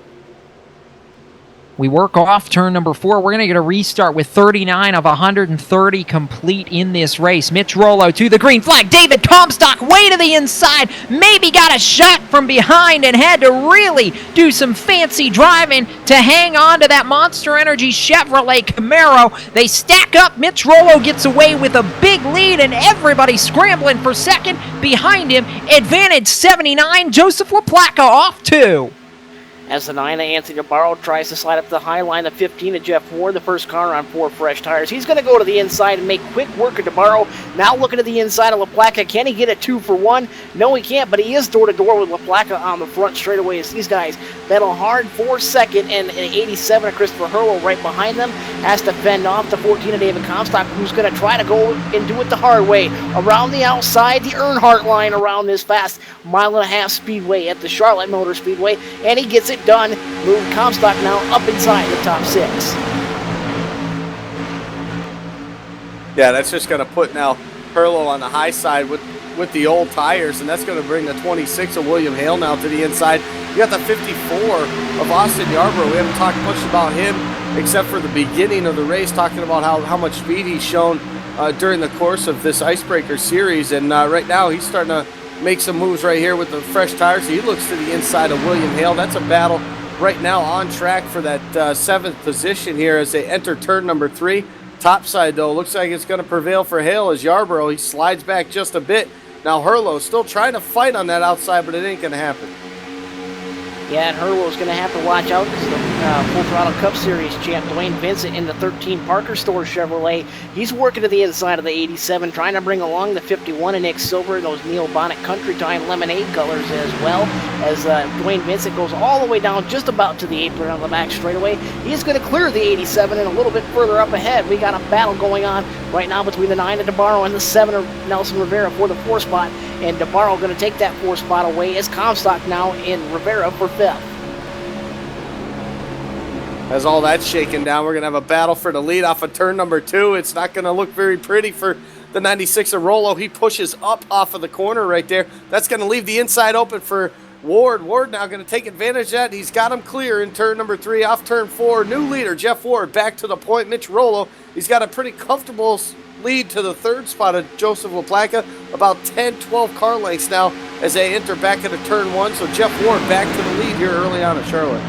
S1: We work off turn number 4. We're going to get a restart with 39 of 130 complete in this race. Mitch Rollo to the green flag. David Comstock way to the inside. Maybe got a shot from behind and had to really do some fancy driving to hang on to that Monster Energy Chevrolet Camaro. They stack up. Mitch Rollo gets away with a big lead, and everybody scrambling for second behind him. Advantage 79. Joseph LaPlaca off 2.
S2: As the 9 of Anthony DeBarro tries to slide up the high line, the 15 of Jeff Ward, the first car on 4 fresh tires. He's going to go to the inside and make quick work of DeBarro. Now looking at the inside of LaPlaca. Can he get a 2 for 1? No, he can't, but he is door-to-door with LaPlaca on the front straightaway as these guys battle hard for second, and 87 of Christopher Hurlo right behind them has to fend off the 14 of David Comstock, who's going to try to go and do it the hard way. Around the outside, the Earnhardt line around this fast mile-and-a-half speedway at the Charlotte Motor Speedway, and he gets it done. Move Comstock now up inside the top 6.
S3: Yeah, that's just going to put now Hurlo on the high side with the old tires, and that's going to bring the 26 of William Hale now to the inside. You got the 54 of Austin Yarborough. We haven't talked much about him except for the beginning of the race, talking about how much speed he's shown during the course of this Icebreaker series, and right now he's starting to make some moves right here with the fresh tires. He looks to the inside of William Hale. That's a battle right now on track for that 7th position here as they enter turn number 3. Top side, though, looks like it's going to prevail for Hale as Yarborough. He slides back just a bit. Now Herlo still trying to fight on that outside, but it ain't going to happen.
S2: Yeah, and Herlo's going to have to watch out because the Full Throttle Cup Series champ Dwayne Vincent in the 13 Parker Store Chevrolet, he's working to the inside of the 87, trying to bring along the 51 and Nick Silver and those Neil Bonnet Country Time Lemonade colors as well, as Dwayne Vincent goes all the way down just about to the apron on the back straightaway. He's going to clear the 87 and a little bit further up ahead. We got a battle going on right now between the 9 of DeBarro and the 7 of Nelson Rivera for the 4 spot, and DeBarro going to take that 4 spot away as Comstock now in Rivera for 5th.
S3: As all that's shaken down, we're going to have a battle for the lead off of turn number 2. It's not going to look very pretty for the 96 of Rollo. He pushes up off of the corner right there. That's going to leave the inside open for Ward. Ward now going to take advantage of that. He's got him clear in turn number 3. Off turn 4, new leader, Jeff Ward, back to the point. Mitch Rollo, he's got a pretty comfortable lead to the 3rd spot of Joseph LaPlaca, about 10-12 car lengths now as they enter back into turn 1. So Jeff Ward back to the lead here early on at Charlotte.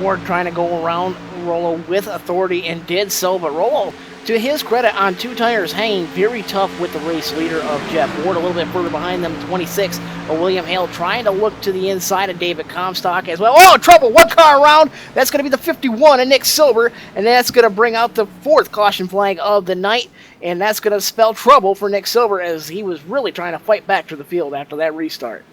S2: Ward trying to go around Rollo with authority and did so, but Rollo, to his credit, on 2 tires, hanging very tough with the race leader of Jeff Ward. A little bit further behind them, 26 of William Hale, trying to look to the inside of David Comstock as well. Oh, trouble, 1 car around. That's going to be the 51 of Nick Silver, and that's going to bring out the 4th caution flag of the night, and that's going to spell trouble for Nick Silver as he was really trying to fight back to the field after that restart.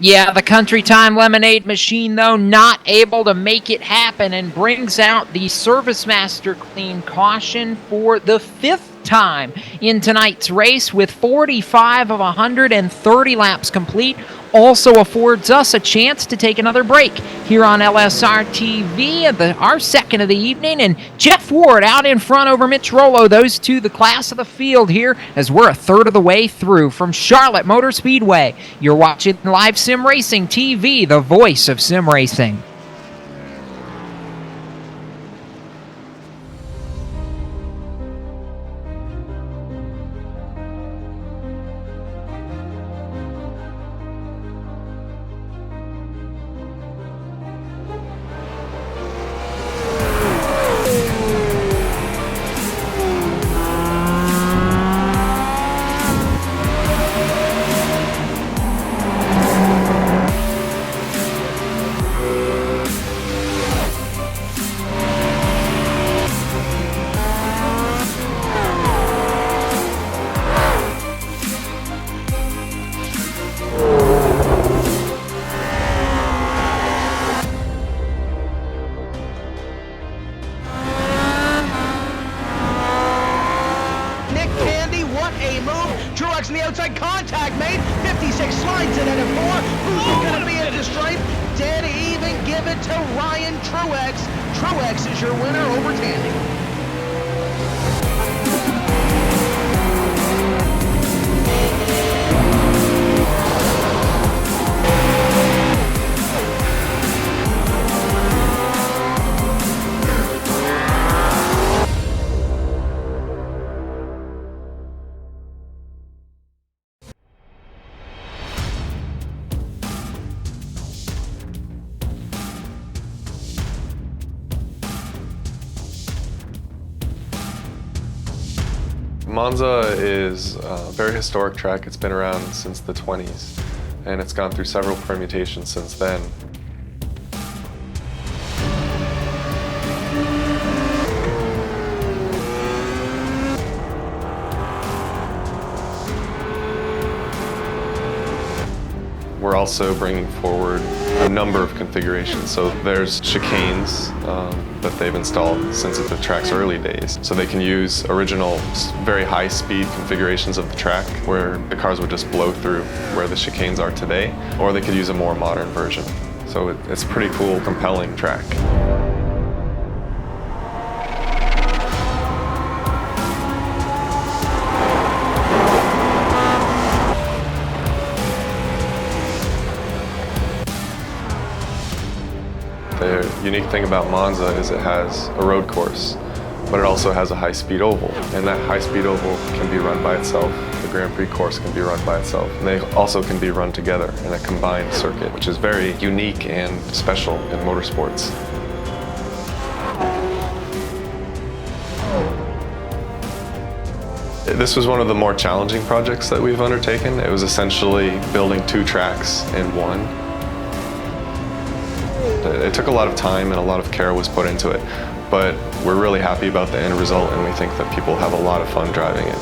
S1: Yeah, the Country Time Lemonade machine, though, not able to make it happen and brings out the Service Master Clean caution for the 5th time in tonight's race with 45 of 130 laps complete. Also affords us a chance to take another break here on LSRTV, our second of the evening, and Jeff Ward out in front over Mitch Rollo. Those two, the class of the field here, as we're a third of the way through from Charlotte Motor Speedway. You're watching Live Sim Racing TV, the voice of sim racing.
S6: Truex in the outside, contact made, 56 slides it at a 4, who's going to be at the stripe, dead even, give it to Ryan Truex. Truex is your winner over Tandy.
S16: Monza is a very historic track. It's been around since the 20s, and it's gone through several permutations since then. We're also bringing forward a number of configurations. So there's chicanes that they've installed since the track's early days. So they can use original, very high-speed configurations of the track where the cars would just blow through where the chicanes are today, or they could use a more modern version. So it's a pretty cool, compelling track. The unique thing about Monza is it has a road course, but it also has a high-speed oval, and that high-speed oval can be run by itself. The Grand Prix course can be run by itself, and they also can be run together in a combined circuit, which is very unique and special in motorsports. This was one of the more challenging projects that we've undertaken. It was essentially building 2 tracks in one. It took a lot of time and a lot of care was put into it, but we're really happy about the end result, and we think that people have a lot of fun driving it.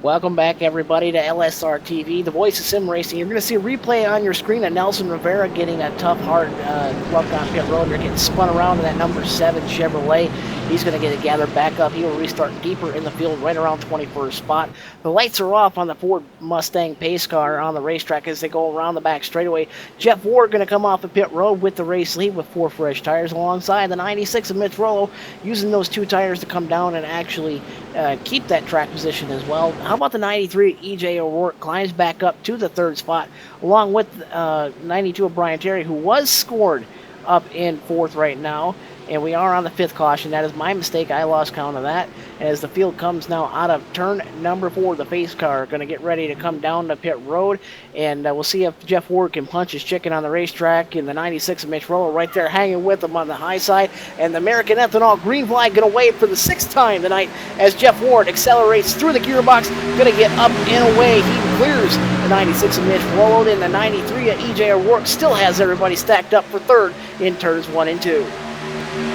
S2: Welcome back, everybody, to LSRTV, the voice of sim racing. You're going to see a replay on your screen of Nelson Rivera getting a tough, hard look on pit road. They're getting spun around in that number 7 Chevrolet. He's going to get it gathered back up. He will restart deeper in the field, right around 21st spot. The lights are off on the Ford Mustang pace car on the racetrack as they go around the back straightaway. Jeff Ward going to come off the pit road with the race lead with 4 fresh tires alongside the 96 of Mitch Rollo, using those 2 tires to come down and actually keep that track position as well. How about the 93 EJ O'Rourke climbs back up to the 3rd spot, along with 92 of Brian Terry, who was scored up in 4th right now. And we are on the 5th caution. That is my mistake. I lost count of that. As the field comes now out of turn number 4, the pace car going to get ready to come down the pit road. And we'll see if Jeff Ward can punch his chicken on the racetrack. And the 96 of Mitch Rollo right there hanging with him on the high side. And the American Ethanol green flag going to wave for the 6th time tonight as Jeff Ward accelerates through the gearbox. Going to get up and away. He clears the 96 of Mitch Rollo. Then the 93 of EJ O'Rourke still has everybody stacked up for 3rd in turns 1 and 2.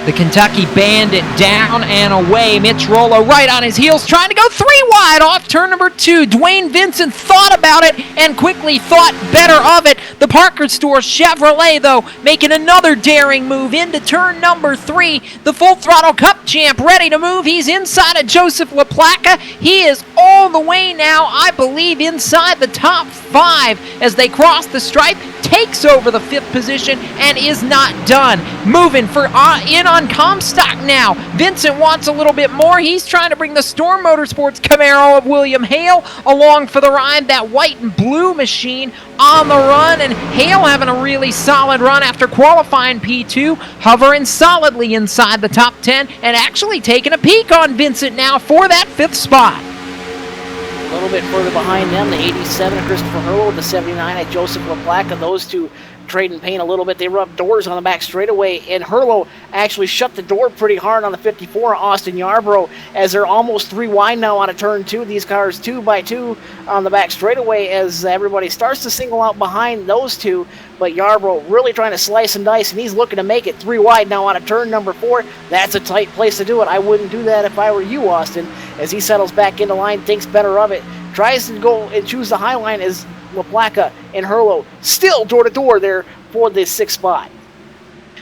S1: The Kentucky Bandit down and away. Mitch Rollo right on his heels, trying to go 3 wide off turn number 2. Dwayne Vincent thought about it and quickly thought better of it. The Parker Store Chevrolet, though, making another daring move into turn number 3. The Full Throttle Cup champ ready to move. He's inside of Joseph LaPlaca. He is all the way now, I believe, inside the top 5 as they cross the stripe. Takes over the 5th position and is not done. Moving for in on Comstock now. Vincent wants a little bit more. He's trying to bring the Storm Motorsports Camaro of William Hale along for the ride. That white and blue machine on the run, and Hale having a really solid run after qualifying P2, hovering solidly inside the top 10 and actually taking a peek on Vincent now for that 5th spot.
S2: A little bit further behind them, the 87 of Christopher Hurlow, the 79 of Joseph LaPlaca. Those two trading paint a little bit. They rubbed doors on the back straightaway, and Hurlow actually shut the door pretty hard on the 54 Austin Yarbrough as they're almost 3 wide now out of turn 2. These cars 2 by 2 on the back straightaway as everybody starts to single out behind those two. But Yarbrough really trying to slice and dice, and he's looking to make it 3 wide now out of turn number 4. That's a tight place to do it. I wouldn't do that if I were you, Austin, as he settles back into line, thinks better of it, tries to go and choose the high line as LaPlaca and Hurlow still door-to-door there for the 6th spot.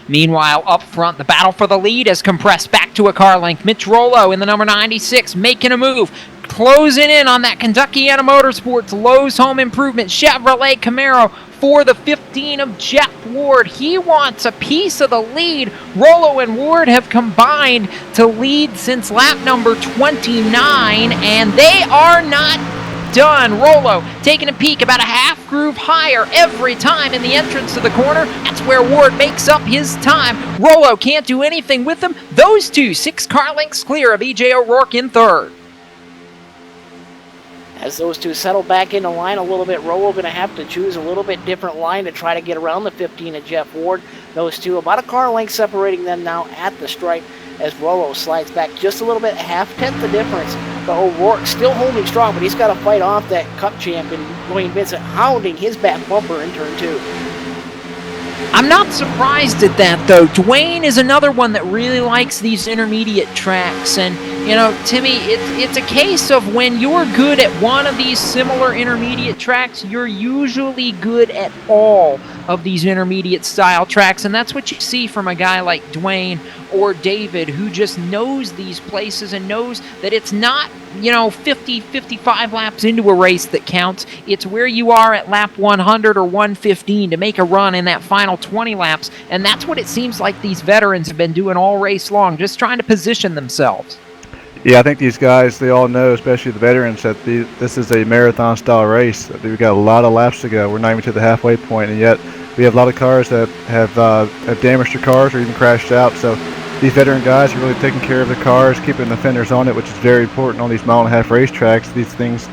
S1: Meanwhile, up front, the battle for the lead has compressed back to a car length. Mitch Rollo in the number 96 making a move, closing in on that Kentuckiana Motorsports Lowe's Home Improvement Chevrolet Camaro for the 15 of Jeff Ward. He wants a piece of the lead. Rollo and Ward have combined to lead since lap number 29, and they are not done. Rollo taking a peek about a half groove higher every time in the entrance to the corner. That's where Ward makes up his time. Rollo can't do anything with them. Those two 6 car lengths clear of EJ O'Rourke in 3rd.
S2: As those two settle back into line a little bit, Rollo going to have to choose a little bit different line to try to get around the 15 of Jeff Ward. Those two about a car length separating them now at the stripe as Rollo slides back just a little bit, half-tenth the difference. But O'Rourke still holding strong, but he's got to fight off that Cup champion, Dwayne Vincent, hounding his back bumper in turn 2.
S1: I'm not surprised at that, though. Dwayne is another one that really likes these intermediate tracks. And, you know, Timmy, it's a case of when you're good at one of these similar intermediate tracks, you're usually good at all of these intermediate style tracks. And that's what you see from a guy like Dwayne or David, who just knows these places and knows that it's not, 50, 55 laps into a race that counts. It's where you are at lap 100 or 115 to make a run in that final 20 laps. And that's what it seems like these veterans have been doing all race long, just trying to position themselves.
S4: Yeah, I think these guys, they all know, especially the veterans, that this is a marathon-style race. We've got a lot of laps to go. We're not even to the halfway point, and yet we have a lot of cars that have damaged their cars or even crashed out. So these veteran guys are really taking care of the cars, keeping the fenders on it, which is very important on these mile-and-a-half racetracks. These things,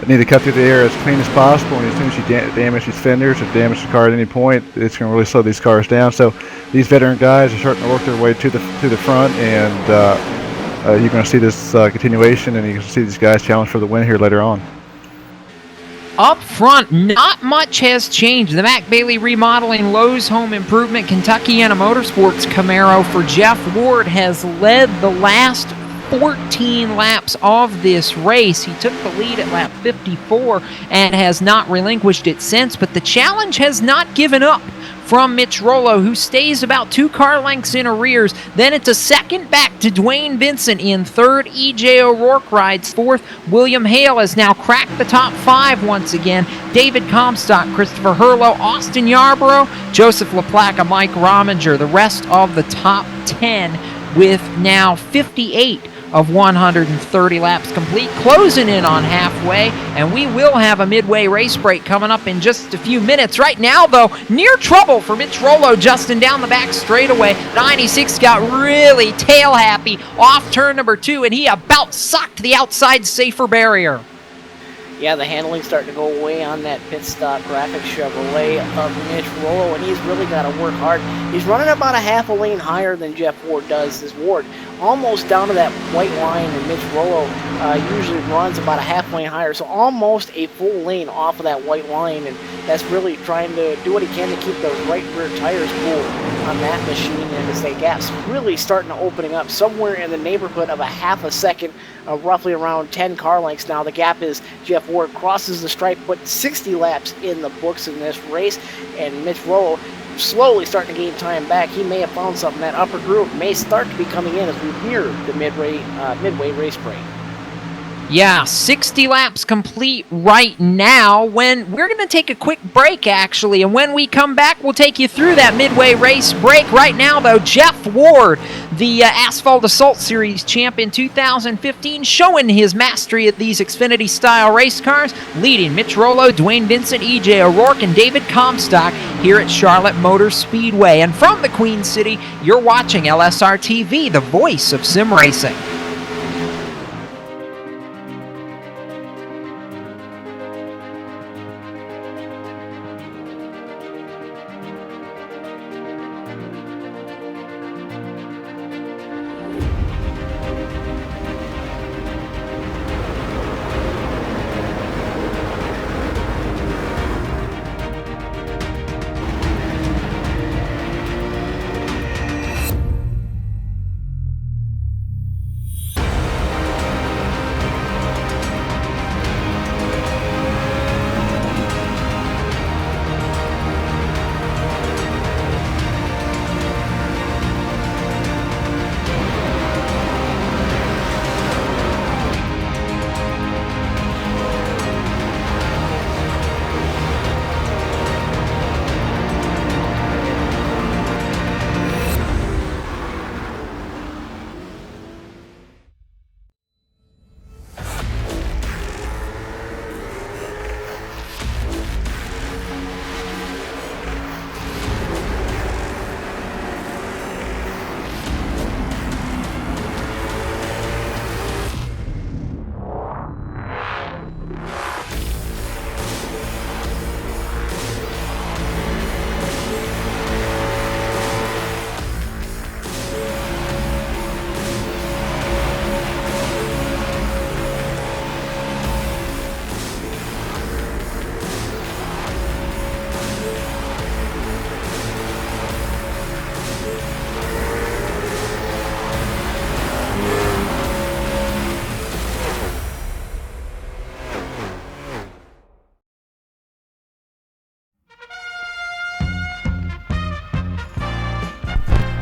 S4: need to cut through the air as clean as possible, and as soon as you damage these fenders or damage the car at any point, it's going to really slow these cars down. So these veteran guys are starting to work their way to the front, and you're going to see this continuation, and you're going to see these guys challenge for the win here later on.
S1: Up front, not much has changed. The Mac Bailey Remodeling, Lowe's Home Improvement, Kentuckiana Motorsports Camaro for Jeff Ward has led the last 14 laps of this race. He took the lead at lap 54 and has not relinquished it since, but the challenge has not given up from Mitch Rollo, who stays about 2 car lengths in arrears. Then it's a second back to Dwayne Vincent in third. E.J. O'Rourke rides fourth. William Hale has now cracked the top 5 once again. David Comstock, Christopher Herlow, Austin Yarborough, Joseph LaPlaca, Mike Rominger, the rest of the top 10 with now 58 of 130 laps complete, closing in on halfway, and we will have a midway race break coming up in just a few minutes. Right now, though, near trouble for Mitch Rollo, Justin, down the back straightaway. 96 got really tail happy off turn number 2, and he about sucked the outside safer barrier.
S2: Yeah, the handling's starting to go away on that pit stop graphic Chevrolet of Mitch Rollo, and he's really got to work hard. He's running about a half a lane higher than Jeff Ward does. This Ward almost down to that white line, and Mitch Rollo usually runs about a half lane higher, so almost a full lane off of that white line, and that's really trying to do what he can to keep those right rear tires cool on that machine. And as the gap's really starting to opening up somewhere in the neighborhood of a half a second, roughly around 10 car lengths now. The gap is Jeff Ward crosses the stripe, put 60 laps in the books in this race, and Mitch Rollo slowly starting to gain time back. He may have found something. That upper groove may start to be coming in as we near the midway race break.
S1: Yeah, 60 laps complete right now. When we're going to take a quick break, actually, and when we come back, we'll take you through that midway race break. Right now, though, Jeff Ward, the Asphalt Assault Series champ in 2015, showing his mastery at these Xfinity-style race cars, leading Mitch Rollo, Dwayne Vincent, E.J. O'Rourke, and David Comstock here at Charlotte Motor Speedway. And from the Queen City, you're watching LSRTV, the voice of sim racing.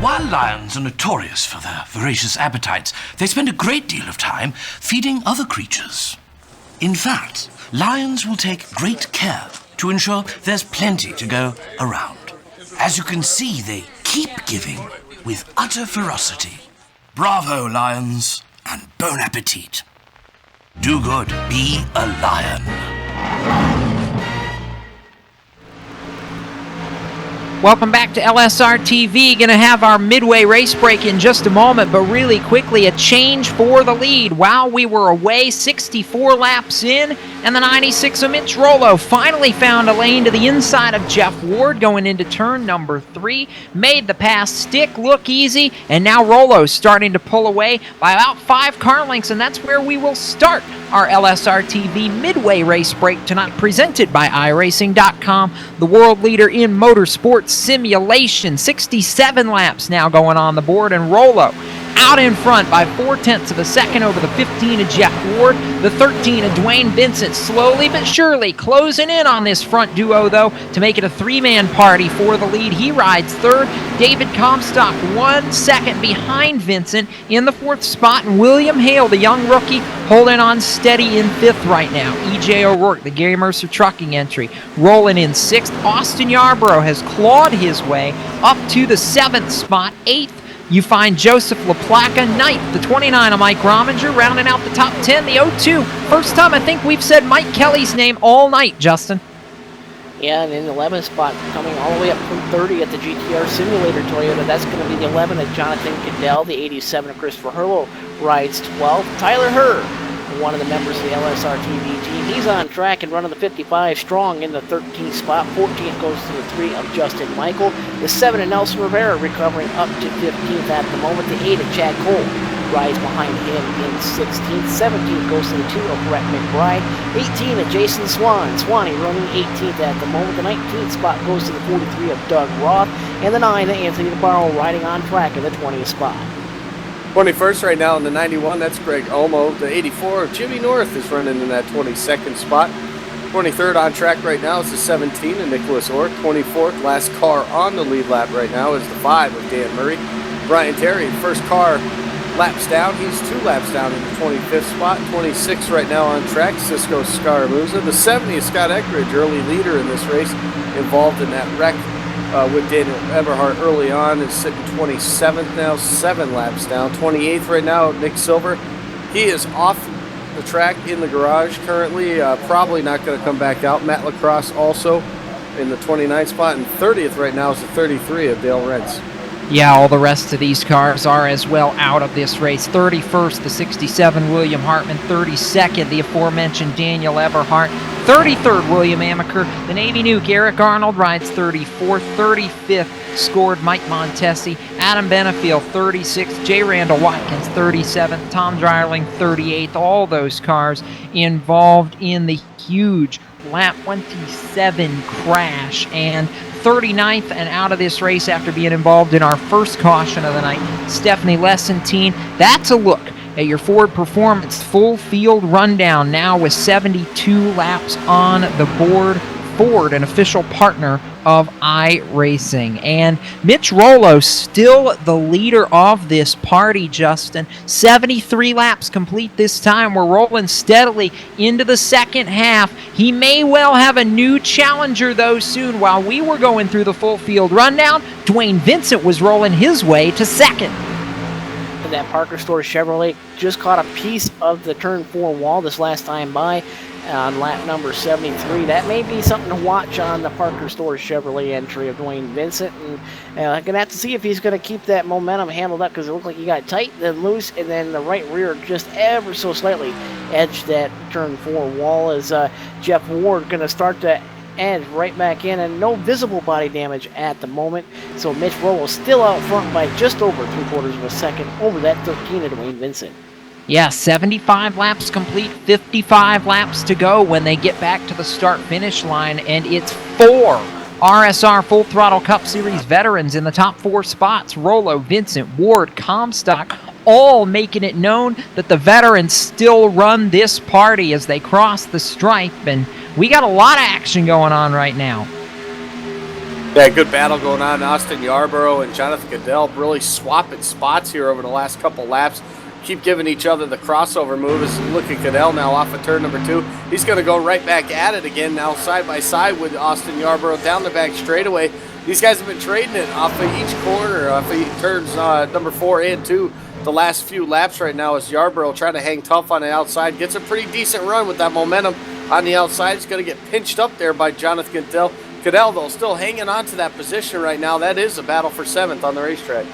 S17: While lions are notorious for their voracious appetites, they spend a great deal of time feeding other creatures. In fact, lions will take great care to ensure there's plenty to go around. As you can see, they keep giving with utter ferocity. Bravo, lions, and bon appetit. Do good, be a lion.
S1: Welcome back to LSR TV. Going to have our midway race break in just a moment, but really quickly, a change for the lead. While we were away, 64 laps in, and the 96 of Mitch Rollo finally found a lane to the inside of Jeff Ward going into turn number 3. Made the pass stick look easy, and now Rollo's starting to pull away by about 5 car lengths, and that's where we will start our LSR TV midway race break tonight, presented by iRacing.com, the world leader in motorsports simulation. 67 laps now going on the board, and Rollo out in front by 0.4 of a second over the 15 of Jeff Ward. The 13 of Dwayne Vincent slowly but surely closing in on this front duo, though, to make it a 3-man party for the lead. He rides third. David Comstock 1 second behind Vincent in the 4th spot, and William Hale, the young rookie, holding on steady in 5th right now. E.J. O'Rourke, the Gary Mercer Trucking entry, rolling in 6th. Austin Yarborough has clawed his way up to the 7th spot. 8th, you find Joseph LaPlaca. 9th, the 29 of Mike Rominger, rounding out the top 10, the 02. First time I think we've said Mike Kelly's name all night, Justin.
S2: Yeah, and in the 11th spot, coming all the way up from 30 at the GTR Simulator Toyota, that's going to be the 11 of Jonathan Goodell. The 87 of Christopher Hurlow rides 12th. Tyler Herr, one of the members of the LSRTV team, he's on track and running the 55 strong in the 13th spot. 14th goes to the 3 of Justin Michael. The 7 of Nelson Rivera recovering up to 15th at the moment. The 8 of Chad Cole rides behind him in 16th. 17th goes to the 2 of Brett McBride. 18 of Jason Swanee running 18th at the moment. The 19th spot goes to the 43 of Doug Roth. And the 9 of Anthony DeBarro riding on track in the 20th spot.
S3: 21st right now in the 91, that's Greg Olmo. The 84 of Jimmy North is running in that 22nd spot. 23rd on track right now is the 17 of Nicholas Orr. 24th, last car on the lead lap right now, is the 5 of Dan Murray. Brian Terry, first car laps down. He's 2 laps down in the 25th spot. 26th right now on track, Cisco Scaramuza. The 70 is Scott Eckridge, early leader in this race, involved in that wreck with Daniel Eberhardt early on, is sitting 27th now, 7 laps down. 28th right now, Nick Silver. He is off the track in the garage currently, probably not going to come back out. Matt Lacrosse also in the 29th spot, and 30th right now is the 33 of Dale Rentz.
S1: Yeah, all the rest of these cars are as well out of this race. 31st, the 67 William Hartman. 32nd, the aforementioned Daniel Eberhardt. 33rd, William Amaker. The Navy Nuke, Eric Arnold, rides 34th. 35th, scored Mike Montesi. Adam Benefiel, 36th. J. Randall Watkins, 37th. Tom Dryerling, 38th. All those cars involved in the huge lap 27 crash, and 39th and out of this race after being involved in our first caution of the night, Stephanie Lessentine. That's a look at your Ford Performance full field rundown now with 72 laps on the board. Ford, an official partner of iRacing. And Mitch Rollo still the leader of this party, Justin. 73 laps complete this time. We're rolling steadily into the second half. He may well have a new challenger, though, soon. While we were going through the full field rundown, Dwayne Vincent was rolling his way to second.
S2: And that Parker Store Chevrolet just caught a piece of the turn 4 wall this last time by on lap number 73. That may be something to watch on the Parker Store Chevrolet entry of Dwayne Vincent. And I'm going to have to see if he's going to keep that momentum handled up, because it looked like he got tight, then loose, and then the right rear just ever so slightly edged that turn 4 wall. As Jeff Ward going to start to edge right back in, and no visible body damage at the moment. So Mitch Rollo still out front by just over 3/4 of a second over that 13 of Dwayne Vincent.
S1: Yeah, 75 laps complete, 55 laps to go when they get back to the start-finish line, and it's 4 RSR Full Throttle Cup Series veterans in the top 4 spots. Rollo, Vincent, Ward, Comstock, all making it known that the veterans still run this party as they cross the stripe, and we got a lot of action going on right now.
S3: Yeah, good battle going on. Austin Yarborough and Jonathan Goodell really swapping spots here over the last couple laps. Keep giving each other the crossover move. As look at Goodell now off of turn number 2. He's going to go right back at it again now, side by side with Austin Yarborough down the back straightaway. These guys have been trading it off of each corner, off of turns number 4 and 2. The last few laps right now is Yarborough trying to hang tough on the outside. Gets a pretty decent run with that momentum on the outside. He's going to get pinched up there by Jonathan Goodell. Cadell, though, still hanging on to that position right now. That is a battle for 7th on the racetrack.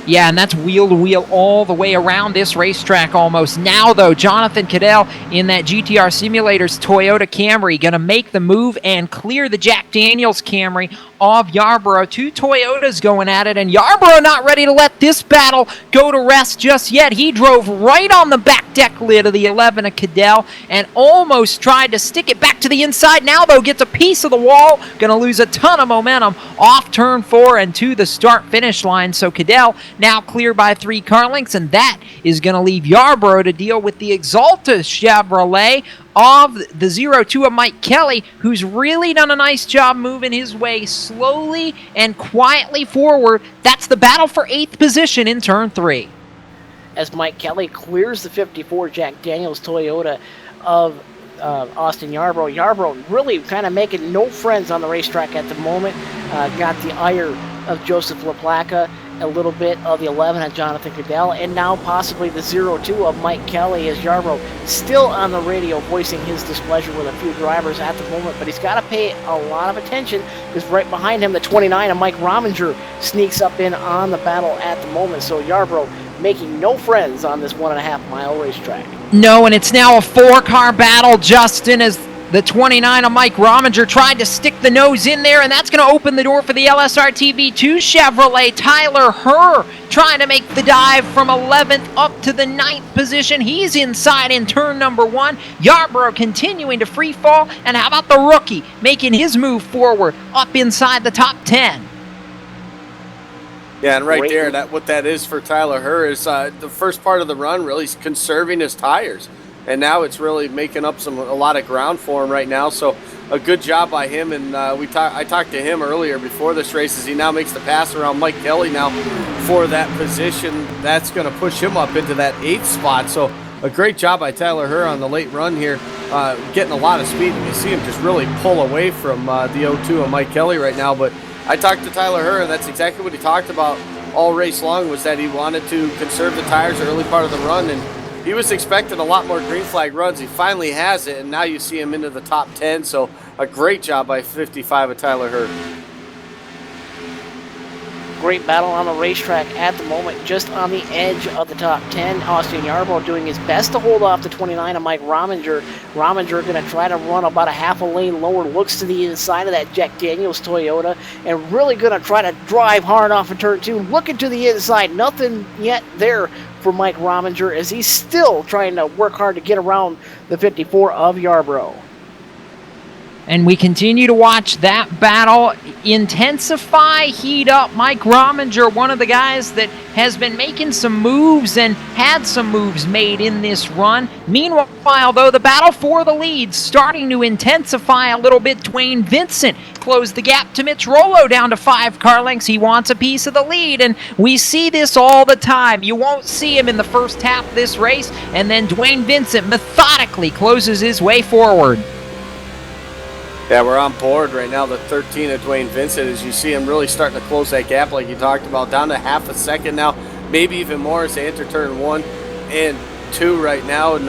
S1: Yeah, and that's wheel to wheel all the way around this racetrack almost. Now, though, Jonathan Cadell in that GTR Simulators Toyota Camry going to make the move and clear the Jack Daniels Camry of Yarborough. 2 Toyotas going at it, and Yarborough not ready to let this battle go to rest just yet. He drove right on the back deck lid of the 11 of Cadell and almost tried to stick it back to the inside. Now, though, gets a piece of the wall. Going to lose a ton of momentum off turn 4 and to the start-finish line. So Cadell now clear by 3 car lengths, and that is going to leave Yarborough to deal with the Exalta Chevrolet of the 02 of Mike Kelly, who's really done a nice job moving his way slowly and quietly forward. That's the battle for 8th position in turn 3.
S2: As Mike Kelly clears the 54 Jack Daniels Toyota of Austin Yarborough. Yarborough really kind of making no friends on the racetrack at the moment. Got the ire of Joseph LaPlaca, a little bit of the 11 of Jonathan Cadell, and now possibly the 02 of Mike Kelly, as Yarborough still on the radio voicing his displeasure with a few drivers at the moment, but he's got to pay a lot of attention because right behind him the 29 of Mike Rominger sneaks up in on the battle at the moment. So Yarborough making no friends on this 1.5 mile racetrack.
S1: No, and it's now a 4-car battle, Justin, as the 29 of Mike Rominger tried to stick the nose in there, and that's going to open the door for the LSRTV 2 Chevrolet. Tyler Herr trying to make the dive from 11th up to the 9th position. He's inside in turn number 1. Yarborough continuing to free fall, and how about the rookie making his move forward up inside the top 10?
S3: Yeah, and right there, what that is for Tyler Herr is the first part of the run really conserving his tires. And now it's really making up a lot of ground for him right now. So a good job by him. And I talked to him earlier before this race as he now makes the pass around Mike Kelly now for that position. That's going to push him up into that 8th spot. So a great job by Tyler Herr on the late run here, getting a lot of speed. And you see him just really pull away from the 02 of Mike Kelly right now. But I talked to Tyler Herr, and that's exactly what he talked about all race long, was that he wanted to conserve the tires the early part of the run. And he was expecting a lot more green flag runs. He finally has it, and now you see him into the top 10. So a great job by 55 of Tyler Herr.
S2: Great battle on the racetrack at the moment, just on the edge of the top 10. Austin Yarborough doing his best to hold off the 29 of Mike Rominger. Rominger going to try to run about a half a lane lower, looks to the inside of that Jack Daniels Toyota, and really going to try to drive hard off of turn 2, looking to the inside. Nothing yet there for Mike Rominger, as he's still trying to work hard to get around the 54 of Yarborough.
S1: And we continue to watch that battle intensify, heat up. Mike Rominger, one of the guys that has been making some moves and had some moves made in this run. Meanwhile, though, the battle for the lead starting to intensify a little bit. Dwayne Vincent closed the gap to Mitch Rollo down to 5 car lengths. He wants a piece of the lead, and we see this all the time. You won't see him in the first half of this race, and then Dwayne Vincent methodically closes his way forward.
S3: Yeah, we're on board right now, the 13 of Dwayne Vincent, as you see him really starting to close that gap like you talked about, down to half a second now, maybe even more as they enter turn 1 and 2 right now. And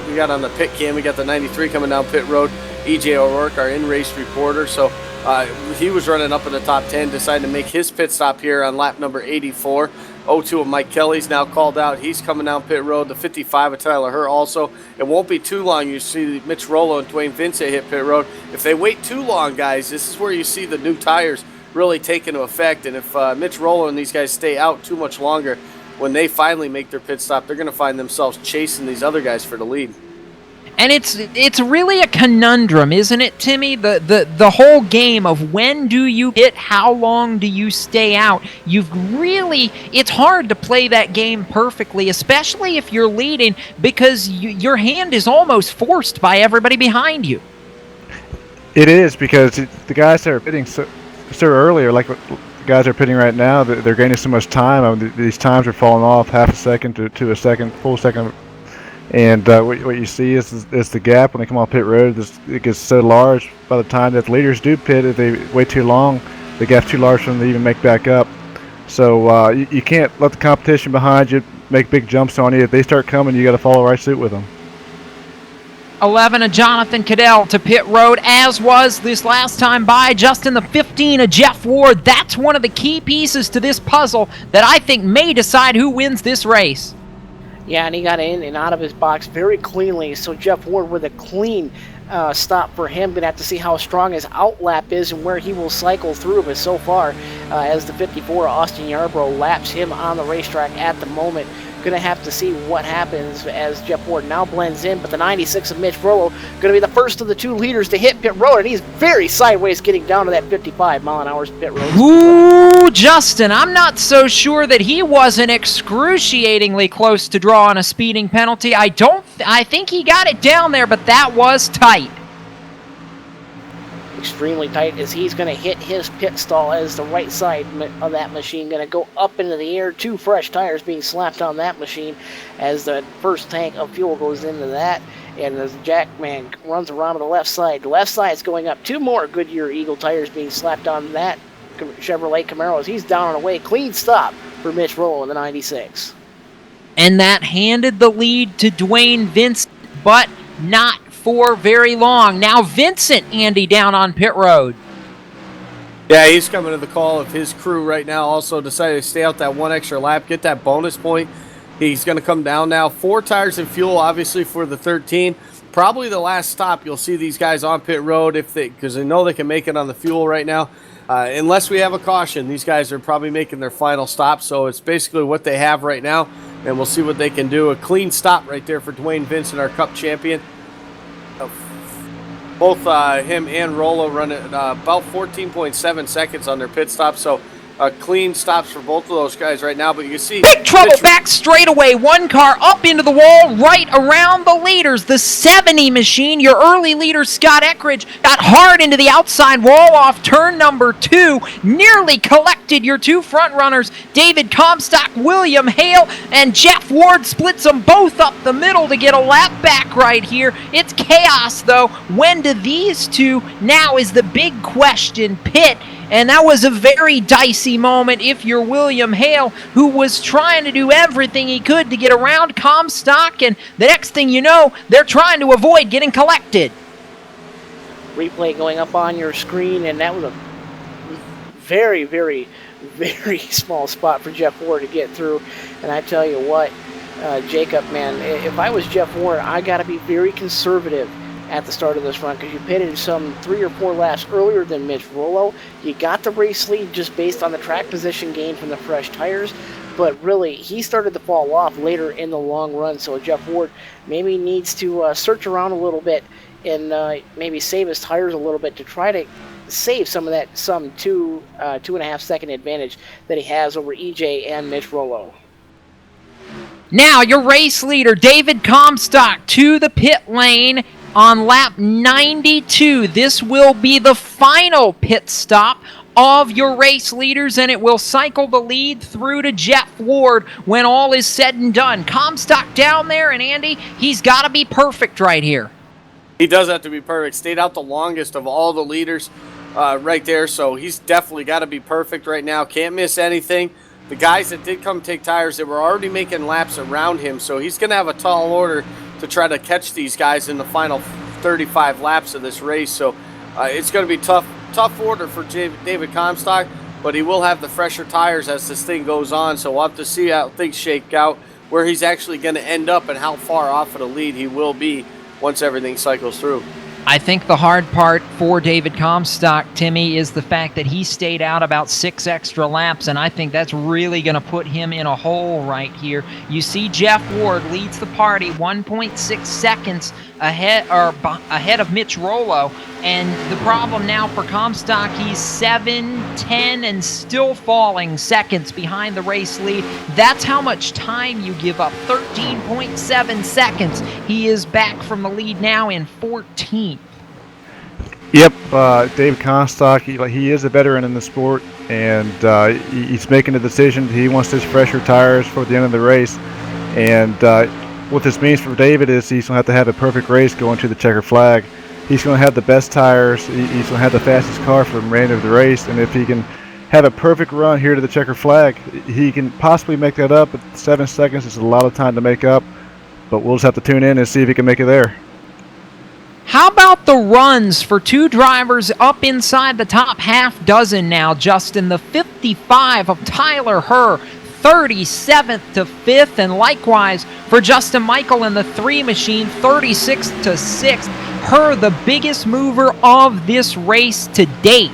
S3: we got on the pit cam, we got the 93 coming down pit road, EJ O'Rourke, our in-race reporter. So he was running up in the top 10, decided to make his pit stop here on lap number 84. 02 of Mike Kelly's now called out. He's coming down pit road. The 55 of Tyler Herr also. It won't be too long. You see Mitch Rollo and Dwayne Vincent hit pit road. If they wait too long, guys, this is where you see the new tires really take into effect. And if Mitch Rollo and these guys stay out too much longer, when they finally make their pit stop, they're going to find themselves chasing these other guys for the lead.
S1: And it's really a conundrum, isn't it, Timmy? The whole game of when do you hit, how long do you stay out? It's hard to play that game perfectly, especially if you're leading, because your hand is almost forced by everybody behind you.
S4: It is, because the guys that are pitting so early, like the guys that are pitting right now, they're gaining so much time. I mean, these times are falling off half a second to a second, full second. And what you see is the gap when they come off pit road. It gets so large by the time that the leaders do pit. If they wait too long, the gap's too large for them to even make back up. So you can't let the competition behind you make big jumps on you. If they start coming, you got to follow right suit with them.
S1: 11 of Jonathan Cadell to pit road, as was this last time by Justin, the 15 of Jeff Ward. That's one of the key pieces to this puzzle that I think may decide who wins this race.
S2: Yeah, and he got in and out of his box very cleanly, so Jeff Ward with a clean stop for him. Going to have to see how strong his outlap is and where he will cycle through. But so far, as the 54 Austin Yarbrough laps him on the racetrack at the moment, going to have to see what happens as Jeff Ward now blends in. But the 96 of Mitch Rollo going to be the first of the 2 leaders to hit pit road, and he's very sideways getting down to that 55-mile-an-hour pit road.
S1: Ooh, Justin, I'm not so sure that he wasn't excruciatingly close to drawing a speeding penalty. I think he got it down there, but that was tight.
S2: Extremely tight, as he's going to hit his pit stall as the right side of that machine going to go up into the air. 2 fresh tires being slapped on that machine as the first tank of fuel goes into that. And as Jackman runs around to the left side is going up. 2 more Goodyear Eagle tires being slapped on that Chevrolet Camaro as he's down and away. Clean stop for Mitch Rollo in the 96.
S1: And that handed the lead to Dwayne Vincent, but not for very long. Now Vincent, Andy, down on pit road.
S3: Yeah, he's coming to the call of his crew right now. Also decided to stay out that 1 extra lap, get that bonus point. He's going to come down now. 4 tires and fuel, obviously, for the 13. Probably the last stop you'll see these guys on pit road because they know they can make it on the fuel right now. Unless we have a caution, these guys are probably making their final stop. So it's basically what they have right now, and we'll see what they can do. A clean stop right there for Dwayne Vincent, our Cup champion. Both him and Rollo run at about 14.7 seconds on their pit stop, so clean stops for both of those guys right now. But you can see
S1: big trouble back straightaway. 1 car up into the wall, right around the leaders. The 70 machine, your early leader Scott Eckridge, got hard into the outside wall off turn number 2. Nearly collected your 2 front runners, David Comstock, William Hale, and Jeff Ward splits them both up the middle to get a lap back right here. It's chaos, though. When do these 2 now is the big question pit? And that was a very dicey moment if you're William Hale, who was trying to do everything he could to get around Comstock, and the next thing you know, they're trying to avoid getting collected.
S2: Replay going up on your screen, and that was a very, very, very small spot for Jeff Ward to get through. And I tell you what, Jacob, man, if I was Jeff Ward, I got to be very conservative at the start of this run, because you pitted some 3 or 4 laps earlier than Mitch Rollo. You got the race lead just based on the track position gain from the fresh tires, but really he started to fall off later in the long run. So Jeff Ward maybe needs to search around a little bit and maybe save his tires a little bit to try to save some of that 2.5 second advantage that he has over EJ and Mitch Rollo.
S1: Now your race leader David Comstock to the pit lane on lap 92. This will be the final pit stop of your race leaders, and it will cycle the lead through to Jeff Ward when all is said and done. Comstock down there, and Andy, he's got to be perfect right here.
S3: He does have to be perfect. Stayed out the longest of all the leaders right there, so he's definitely got to be perfect right now. Can't miss anything. The guys that did come take tires, they were already making laps around him, so he's going to have a tall order to try to catch these guys in the final 35 laps of this race. So it's going to be tough order for David Comstock, but he will have the fresher tires as this thing goes on. So we'll have to see how things shake out, where he's actually going to end up and how far off of the lead he will be once everything cycles through.
S1: I think the hard part for David Comstock, Timmy, is the fact that he stayed out about 6 extra laps, and I think that's really going to put him in a hole right here. You see Jeff Ward leads the party 1.6 seconds ahead of Mitch Rollo, and the problem now for Comstock, he's 7, 10, and still falling seconds behind the race lead. That's how much time you give up, 13.7 seconds. He is back from the lead now in 14th.
S4: Yep, David Comstock, he is a veteran in the sport, and he's making a decision. He wants his fresher tires for the end of the race, and what this means for David is he's going to have a perfect race going to the checker flag. He's going to have the best tires, he's going to have the fastest car for the remainder of the race, and if he can have a perfect run here to the checker flag, he can possibly make that up. But 7 seconds is a lot of time to make up, but we'll just have to tune in and see if he can make it there.
S1: How about the runs for two drivers up inside the top half dozen now, Justin? The 55 of Tyler Herr, 37th to 5th, and likewise for Justin Michael in the 3 machine, 36th to 6th. Herr, the biggest mover of this race to date.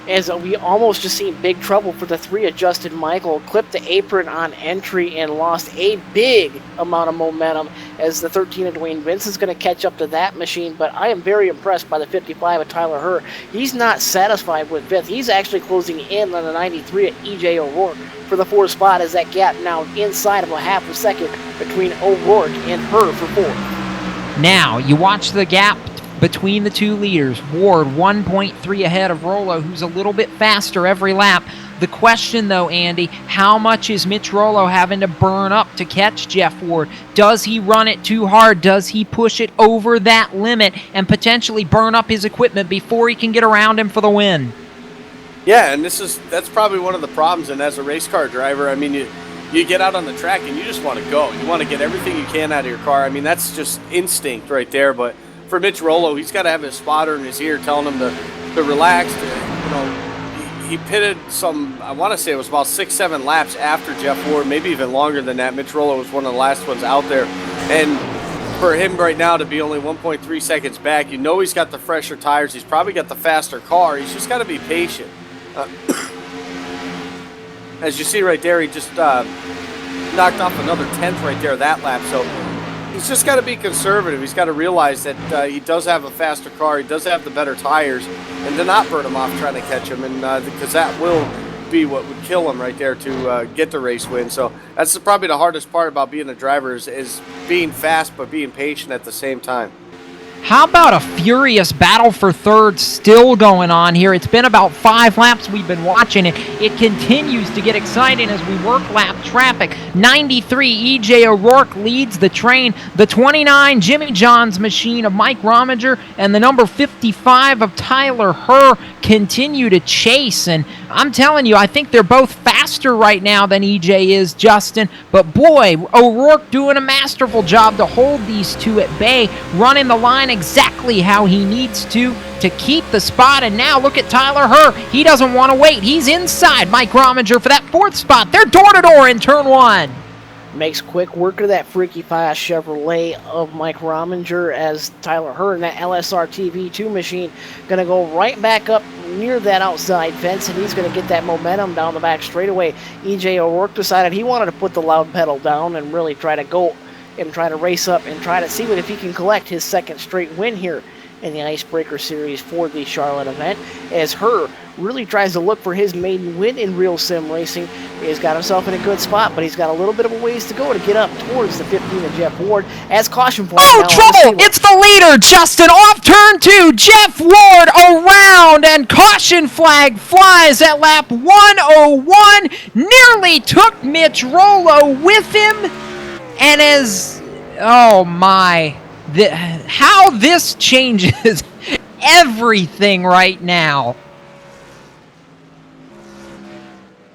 S2: As we almost just seen big trouble for the 3 of Justin Michael, clipped the apron on entry and lost a big amount of momentum, as the 13 of Dwayne Vincent's going to catch up to that machine. But I am very impressed by the 55 of Tyler Herr. He's not satisfied with 5th. He's actually closing in on the 93 of EJ O'Rourke for the 4th spot, as that gap now inside of a half a second between O'Rourke and Herr for 4th.
S1: Now, you watch the gap between the two leaders. Ward 1.3 ahead of Rollo, who's a little bit faster every lap. The question, though, Andy, how much is Mitch Rollo having to burn up to catch Jeff Ward? Does he run it too hard? Does he push it over that limit and potentially burn up his equipment before he can get around him for the win?
S3: Yeah, and that's probably one of the problems. And as a race car driver, I mean, you get out on the track and you just want to go. You want to get everything you can out of your car. I mean, that's just instinct right there. But for Mitch Rollo, he's got to have his spotter in his ear telling him to relax. He pitted some, I want to say it was about 6-7 laps after Jeff Ward, maybe even longer than that. Mitch Rollo was one of the last ones out there. And for him right now to be only 1.3 seconds back, you know he's got the fresher tires. He's probably got the faster car. He's just got to be patient. As you see right there, he just knocked off another 10th right there that lap. So he's just got to be conservative. He's got to realize that he does have a faster car. He does have the better tires, and to not burn him off trying to catch him, and because that will be what would kill him right there to get the race win. So that's probably the hardest part about being a driver is being fast but being patient at the same time.
S1: How about a furious battle for third still going on here? It's been about 5 laps we've been watching it. It continues to get exciting as we work lap traffic. 93 EJ O'Rourke leads the train. The 29 Jimmy John's machine of Mike Rominger and the number 55 of Tyler Herr continue to chase. And I'm telling you, I think they're both faster right now than EJ is, Justin. But boy, O'Rourke doing a masterful job to hold these two at bay, running the line exactly how he needs to keep the spot. And now look at Tyler Herr. He doesn't want to wait. He's inside Mike Rominger for that 4th spot. They're door-to-door in turn 1.
S2: Makes quick work of that freaky fast Chevrolet of Mike Rominger, as Tyler Herr in that LSRTV 2 machine going to go right back up near that outside fence, and he's going to get that momentum down the back straightaway. EJ O'Rourke decided he wanted to put the loud pedal down and really try to go and try to race up and try to see if he can collect his 2nd straight win here in the Icebreaker Series for the Charlotte event, as Herr really tries to look for his maiden win in real sim racing. He's got himself in a good spot, but he's got a little bit of a ways to go to get up towards the 15 of Jeff Ward, as caution point.
S1: Oh, trouble! It's the leader, Justin, off turn 2. Jeff Ward around, and caution flag flies at lap 101. Nearly took Mitch Rollo with him, and oh my, how this changes everything right now.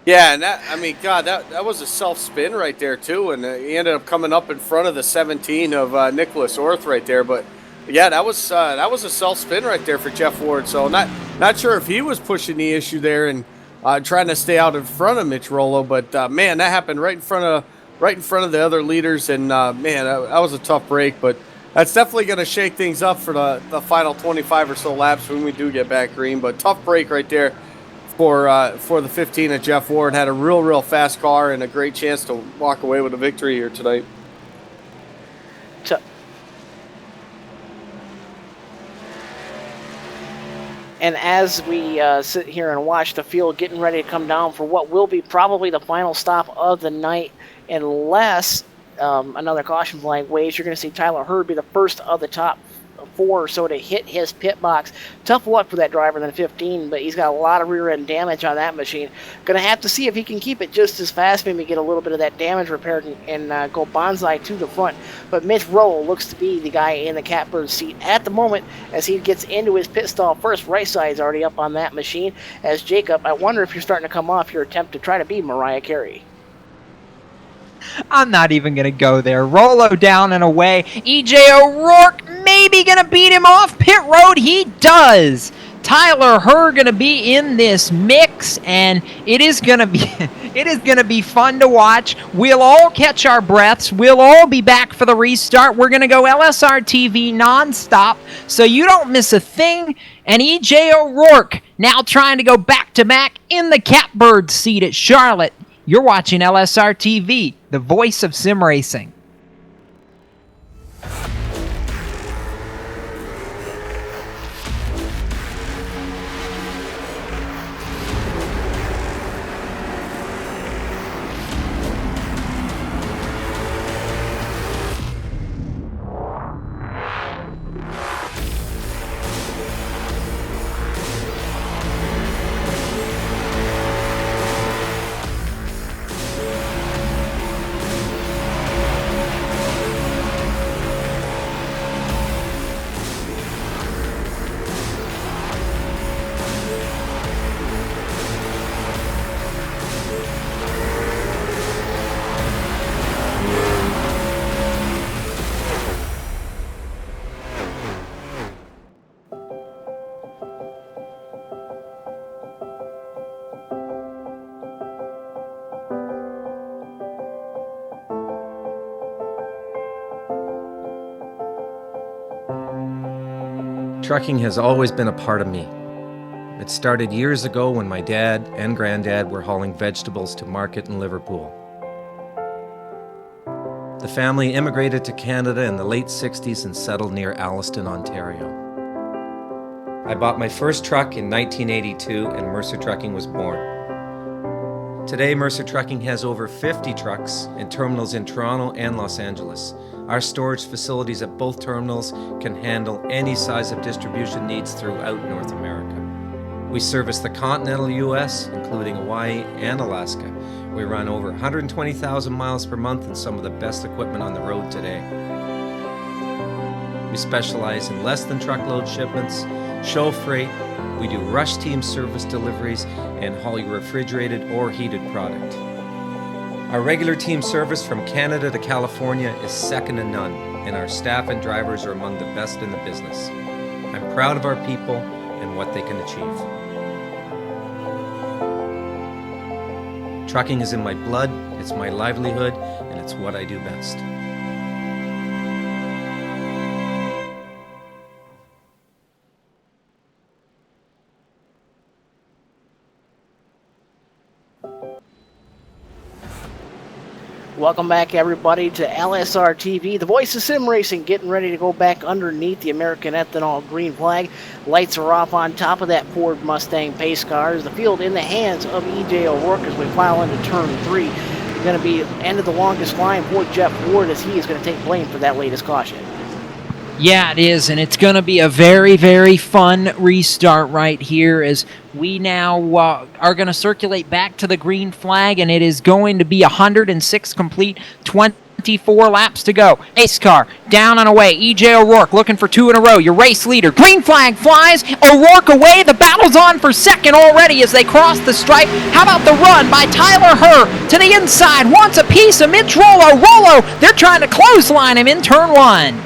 S3: Yeah, and that was a self-spin right there, too, and he ended up coming up in front of the 17 of Nicholas Orth right there, but yeah, that was a self-spin right there for Jeff Ward, so not sure if he was pushing the issue there and trying to stay out in front of Mitch Rollo, but man, that happened right in front of the other leaders, and man, that was a tough break, but that's definitely going to shake things up for the final 25 or so laps when we do get back green, but tough break right there for the 15 of Jeff Ward. Had a real fast car and a great chance to walk away with a victory here tonight.
S2: And as we sit here and watch the field getting ready to come down for what will be probably the final stop of the night, unless another caution flag waves, you're going to see Tyler Herr be the first of the top 4 or so to hit his pit box. Tough luck for that driver in the 15, but he's got a lot of rear end damage on that machine. Going to have to see if he can keep it just as fast, maybe get a little bit of that damage repaired and go bonsai to the front. But Mitch Rollo looks to be the guy in the catbird seat at the moment as he gets into his pit stall first. Right side's already up on that machine. As Jacob, I wonder if you're starting to come off your attempt to try to be Mariah Carey.
S1: I'm not even going to go there. Rollo down and away. EJ O'Rourke, maybe maybe going to beat him off pit road. He does. Tyler Herr going to be in this mix, and it is going to be fun to watch. We'll all catch our breaths. We'll all be back for the restart. We're going to go LSRTV nonstop, so you don't miss a thing. And EJ O'Rourke now trying to go back-to-back in the catbird seat at Charlotte. You're watching LSRTV, the voice of sim racing.
S15: Trucking has always been a part of me. It started years ago when my dad and granddad were hauling vegetables to market in Liverpool. The family immigrated to Canada in the late 60s and settled near Alliston, Ontario. I bought my first truck in 1982 and Mercer Trucking was born. Today, Mercer Trucking has over 50 trucks in terminals in Toronto and Los Angeles. Our storage facilities at both terminals can handle any size of distribution needs throughout North America. We service the continental U.S., including Hawaii and Alaska. We run over 120,000 miles per month and some of the best equipment on the road today. We specialize in less than truckload shipments, show freight, we do rush team service deliveries, and haul your refrigerated or heated product. Our regular team service from Canada to California is second to none, and our staff and drivers are among the best in the business. I'm proud of our people and what they can achieve. Trucking is in my blood, it's my livelihood, and it's what I do best.
S2: Welcome back, everybody, to LSR TV, the voice of sim racing, getting ready to go back underneath the American ethanol green flag. Lights are off on top of that Ford Mustang pace car. The field in the hands of EJ O'Rourke as we pile into turn 3. Going to be end of the longest line for Jeff Ward as he is going to take blame for that latest caution.
S1: Yeah, it is, and it's going to be a very, very fun restart right here as we now are going to circulate back to the green flag, and it is going to be 106 complete, 24 laps to go. Ace car, down and away. EJ O'Rourke looking for 2 in a row. Your race leader. Green flag flies. O'Rourke away. The battle's on for second already as they cross the stripe. How about the run by Tyler Herr to the inside? Wants a piece of Mitch Rollo. Rollo, they're trying to clothesline him in turn 1.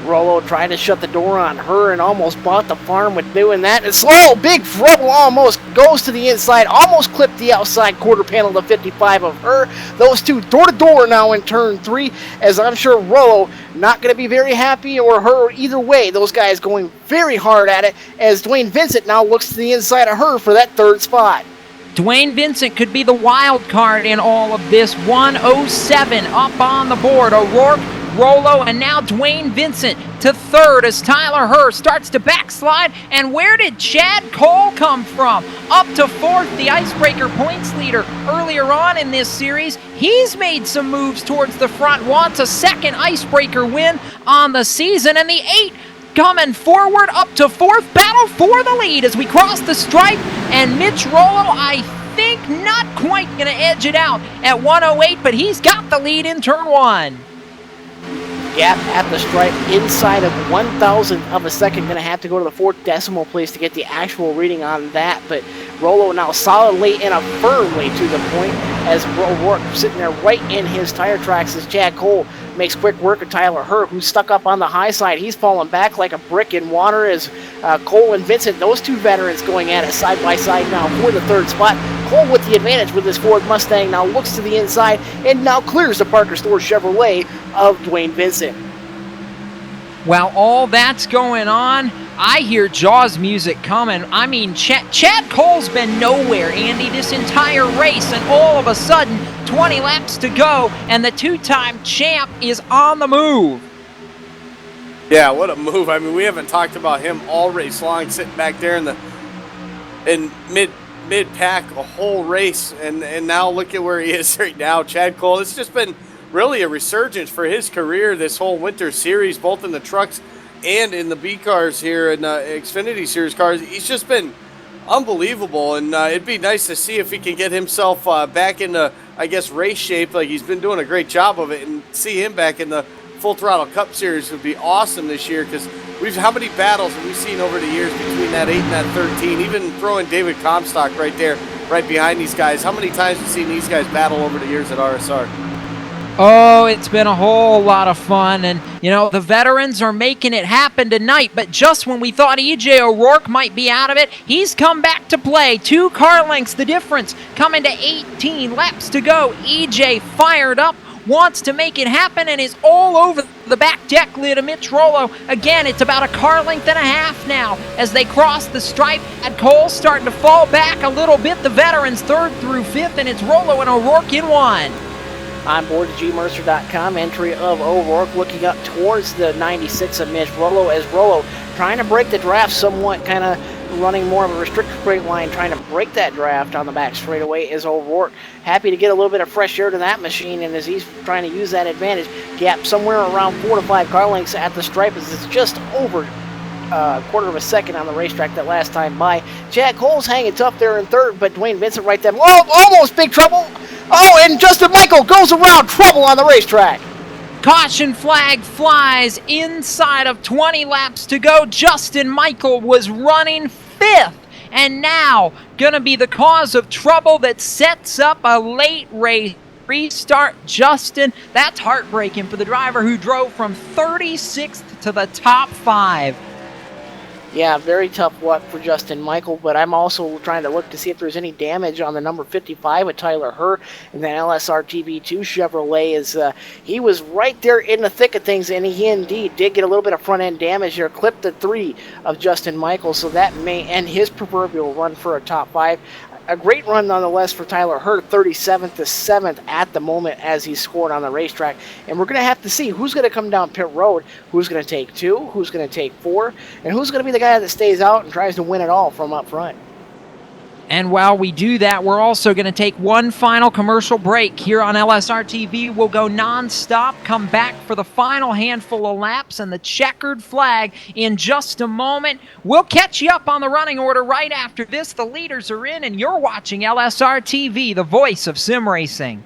S2: Rollo tried to shut the door on her and almost bought the farm with doing that. And slow, big trouble almost goes to the inside, almost clipped the outside quarter panel to 55 of her. Those two door to door now in turn 3, as I'm sure Rollo not going to be very happy, or her either way. Those guys going very hard at it as Dwayne Vincent now looks to the inside of her for that 3rd spot.
S1: Dwayne Vincent could be the wild card in all of this. 107 up on the board. O'Rourke, Rollo, and now Dwayne Vincent to 3rd as Tyler Herr starts to backslide. And where did Chad Cole come from? Up to 4th, the icebreaker points leader earlier on in this series. He's made some moves towards the front, wants a 2nd icebreaker win on the season, and the 8 coming forward up to 4th, battle for the lead as we cross the stripe, and Mitch Rollo, I think, not quite going to edge it out at 108, but he's got the lead in turn 1.
S2: Gap at the stripe inside of 1,000 of a second. Going to have to go to the 4th decimal place to get the actual reading on that, but Rollo now solidly and firmly to the point as O'Rourke sitting there right in his tire tracks as Chad Cole makes quick work of Tyler Hurt, who's stuck up on the high side. He's falling back like a brick in water as Cole and Vincent, those two veterans going at it side by side now for the third spot. Cole with the advantage with his Ford Mustang now looks to the inside and now clears the Parker Store Chevrolet of Dwayne Vincent.
S1: While all that's going on, I hear Jaws music coming. I mean, Chad Cole's been nowhere, Andy, this entire race, and all of a sudden, 20 laps to go, and the two-time champ is on the move.
S3: Yeah, what a move. I mean, we haven't talked about him all race long, sitting back there in mid-pack a whole race, and now look at where he is right now. Chad Cole, it's just been really a resurgence for his career this whole winter series, both in the trucks and in the B cars here in Xfinity Series cars. He's just been unbelievable, and it'd be nice to see if he can get himself back into, I guess, race shape. Like, he's been doing a great job of it, and see him back in the Full Throttle Cup Series would be awesome this year, because how many battles have we seen over the years between that 8 and that 13, even throwing David Comstock right there, right behind these guys. How many times have we seen these guys battle over the years at RSR?
S1: Oh, it's been a whole lot of fun, and, you know, the veterans are making it happen tonight, but just when we thought E.J. O'Rourke might be out of it, he's come back to play. 2 car lengths the difference, coming to 18 laps to go. E.J. fired up, wants to make it happen, and is all over the back deck lid of Mitch Rollo. Again, it's about a car length and a half now as they cross the stripe, and Cole starting to fall back a little bit. The veterans 3rd through 5th, and it's Rollo and O'Rourke in 1.
S2: On board gmercer.com, entry of O'Rourke looking up towards the 96 of Mitch Rollo, as Rollo trying to break the draft somewhat, kind of running more of a restricted straight line, trying to break that draft on the back straightaway. Is O'Rourke happy to get a little bit of fresh air to that machine, and as he's trying to use that advantage, gap somewhere around 4 to 5 car lengths at the stripe, as it's just over a quarter of a second on the racetrack that last time by. Chad Cole's hanging tough there in 3rd, but Dwayne Vincent right there. Oh, almost big trouble. Oh, and Justin Michael goes around, trouble on the racetrack.
S1: Caution flag flies inside of 20 laps to go. Justin Michael was running 5th, and now gonna be the cause of trouble that sets up a late race restart. Justin, that's heartbreaking for the driver who drove from 36th to the top 5.
S2: Yeah, very tough luck for Justin Michael, but I'm also trying to look to see if there's any damage on the number 55 with Tyler Hurt and then LSRTV2 Chevrolet. Is he was right there in the thick of things, and he indeed did get a little bit of front-end damage here, clipped the 3 of Justin Michael, so that may end his proverbial run for a top 5. A great run nonetheless for Tyler Hurt, 37th to 7th at the moment as he scored on the racetrack. And we're going to have to see who's going to come down pit road, who's going to take 2, who's going to take 4, and who's going to be the guy that stays out and tries to win it all from up front.
S1: And while we do that, we're also going to take one final commercial break here on LSR TV. We'll go non-stop, come back for the final handful of laps and the checkered flag in just a moment. We'll catch you up on the running order right after this. The leaders are in, and you're watching LSR TV, the voice of sim racing.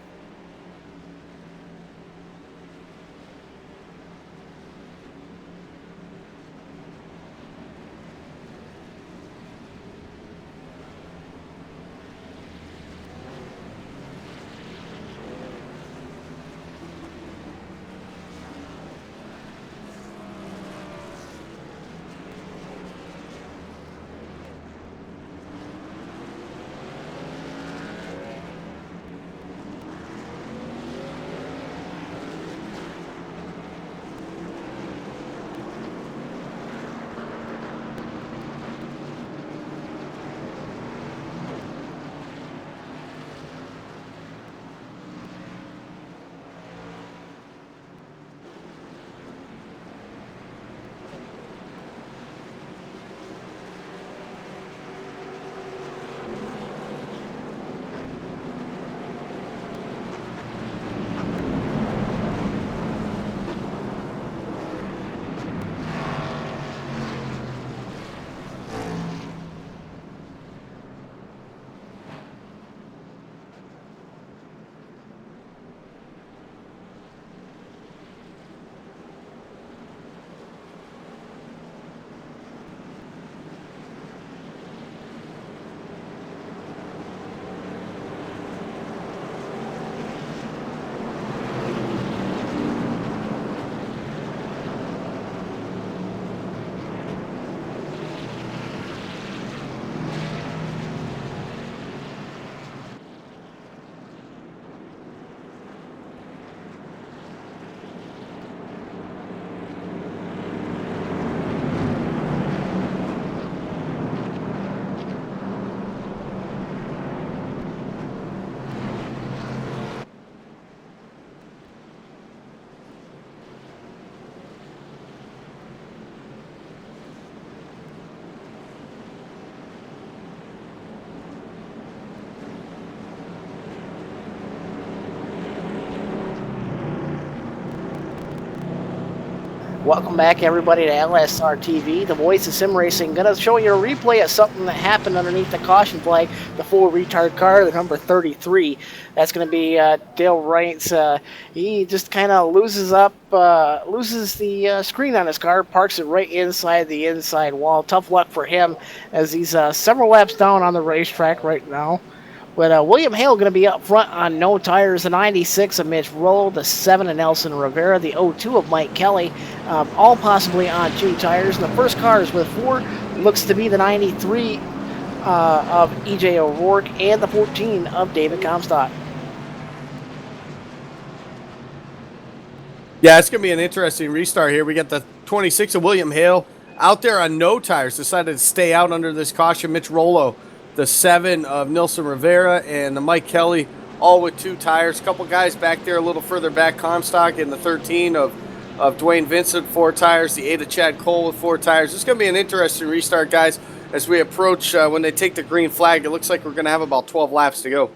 S2: Welcome back, everybody, to LSRTV, the voice of sim racing. Going to show you a replay of something that happened underneath the caution flag, the full retard car, the number 33. That's going to be Dale Wright's. He just kind of loses the screen on his car, parks it right inside the inside wall. Tough luck for him, as he's several laps down on the racetrack right now. But William Hale going to be up front on no tires. The 96 of Mitch Rollo, the 7 of Nelson Rivera, the 02 of Mike Kelly, all possibly on 2 tires. And the first cars with 4 looks to be the 93 of EJ O'Rourke and the 14 of David Comstock.
S3: Yeah, it's going to be an interesting restart here. We got the 26 of William Hale out there on no tires, decided to stay out under this caution. Mitch Rollo, the 7 of Nelson Rivera, and the Mike Kelly, all with 2 tires. A couple guys back there a little further back, Comstock, and the 13 of Dwayne Vincent, 4 tires. The 8 of Chad Cole with 4 tires. It's going to be an interesting restart, guys, as we approach when they take the green flag. It looks like we're going to have about 12 laps to go.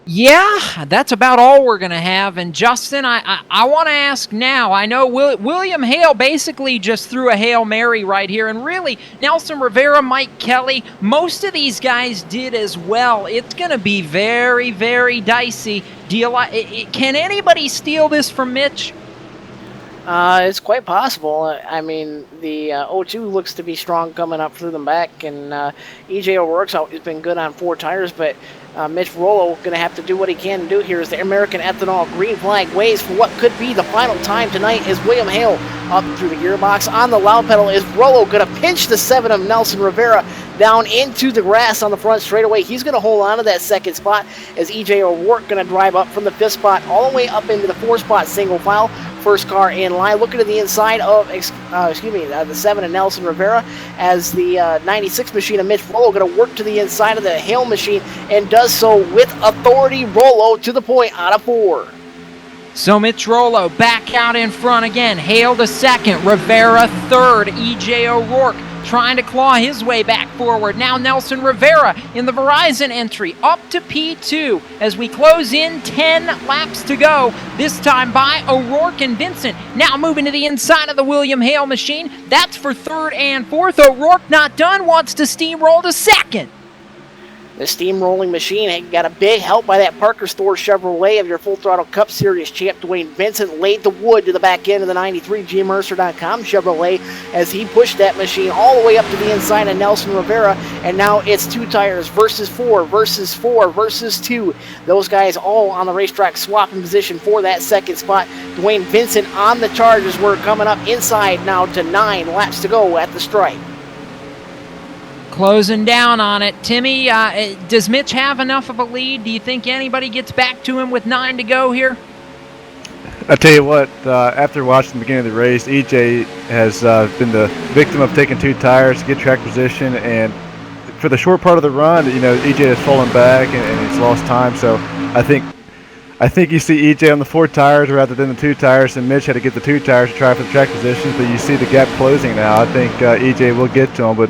S1: Yeah, that's about all we're going to have. And Justin, I want to ask now, I know William Hale basically just threw a Hail Mary right here, and really, Nelson Rivera, Mike Kelly, most of these guys did as well. It's going to be very, very dicey. Can anybody steal this from Mitch?
S2: It's quite possible. I mean, the 02 looks to be strong coming up through the back, and EJ O'Rourke's has been good on 4 tires, but Mitch Rollo going to have to do what he can do here as the American Ethanol green flag waves for what could be the final time tonight. Is William Hale up through the gearbox. On the loud pedal is Rollo going to pinch the 7 of Nelson Rivera down into the grass on the front straightaway. He's going to hold on to that 2nd spot as EJ O'Rourke going to drive up from the 5th spot all the way up into the 4th spot single file. First car in line, looking to the inside of, the 7 of Nelson Rivera, as the 96 machine of Mitch Rollo going to work to the inside of the Hale machine, and does so with authority. Rollo to the point out of 4.
S1: So Mitch Rollo back out in front again. Hale the 2nd, Rivera 3rd, EJ O'Rourke trying to claw his way back forward. Now Nelson Rivera in the Verizon entry up to P2 as we close in 10 laps to go. This time by O'Rourke and Vincent. Now moving to the inside of the William Hale machine. That's for 3rd and 4th. O'Rourke not done, wants to steamroll to 2nd.
S2: The steamrolling machine got a big help by that Parker Store Chevrolet of your Full Throttle Cup Series champ Dwayne Vincent. Laid the wood to the back end of the 93 GMercer.com Chevrolet as he pushed that machine all the way up to the inside of Nelson Rivera. And now it's 2 tires versus 4 versus 4 versus 2. Those guys all on the racetrack swapping position for that 2nd spot. Dwayne Vincent on the charge as we're coming up inside now to 9 laps to go at the stripe.
S1: Closing down on it. Timmy, does Mitch have enough of a lead? Do you think anybody gets back to him with 9 to go here?
S4: I tell you what, after watching the beginning of the race, EJ has been the victim of taking 2 tires to get track position, and for the short part of the run, EJ has fallen back and he's lost time. So I think you see EJ on the 4 tires rather than the 2 tires, and Mitch had to get the 2 tires to try for the track positions. But you see the gap closing now. I think EJ will get to him, but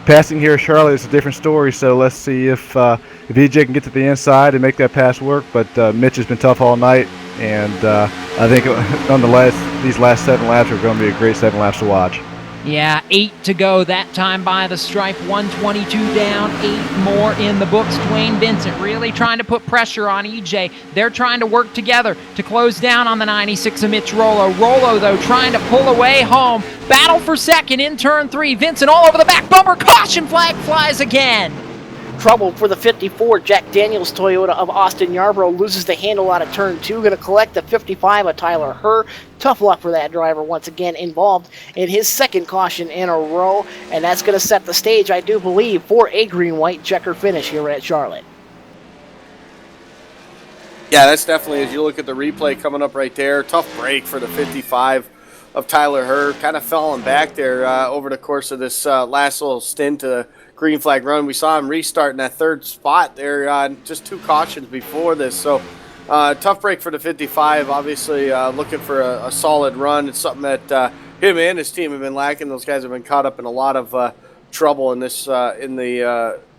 S4: passing here, Charlotte, is a different story. So let's see if EJ can get to the inside and make that pass work. But Mitch has been tough all night, and I think nonetheless, these last 7 laps are going to be a great 7 laps to watch.
S1: Yeah, 8 to go that time by the stripe. 122 down, 8 more in the books. Dwayne Vincent really trying to put pressure on EJ. They're trying to work together to close down on the 96 of Mitch Rollo. Rollo, though, trying to pull away home. Battle for 2nd in turn 3. Vincent all over the back bumper. Caution flag flies again.
S2: Trouble for the 54 Jack Daniels Toyota of Austin Yarborough. Loses the handle out of turn 2. Going to collect the 55 of Tyler Herr. Tough luck for that driver once again, involved in his 2nd caution in a row. And that's going to set the stage, I do believe, for a green-white checker finish here at Charlotte.
S3: Yeah, that's definitely, as you look at the replay coming up right there, tough break for the 55 of Tyler Herr. Kind of falling back there over the course of this last little stint to the green flag run. We saw him restart in that 3rd spot there, just 2 cautions before this. So tough break for the 55. Obviously looking for a solid run. It's something that him and his team have been lacking. Those guys have been caught up in a lot of trouble in this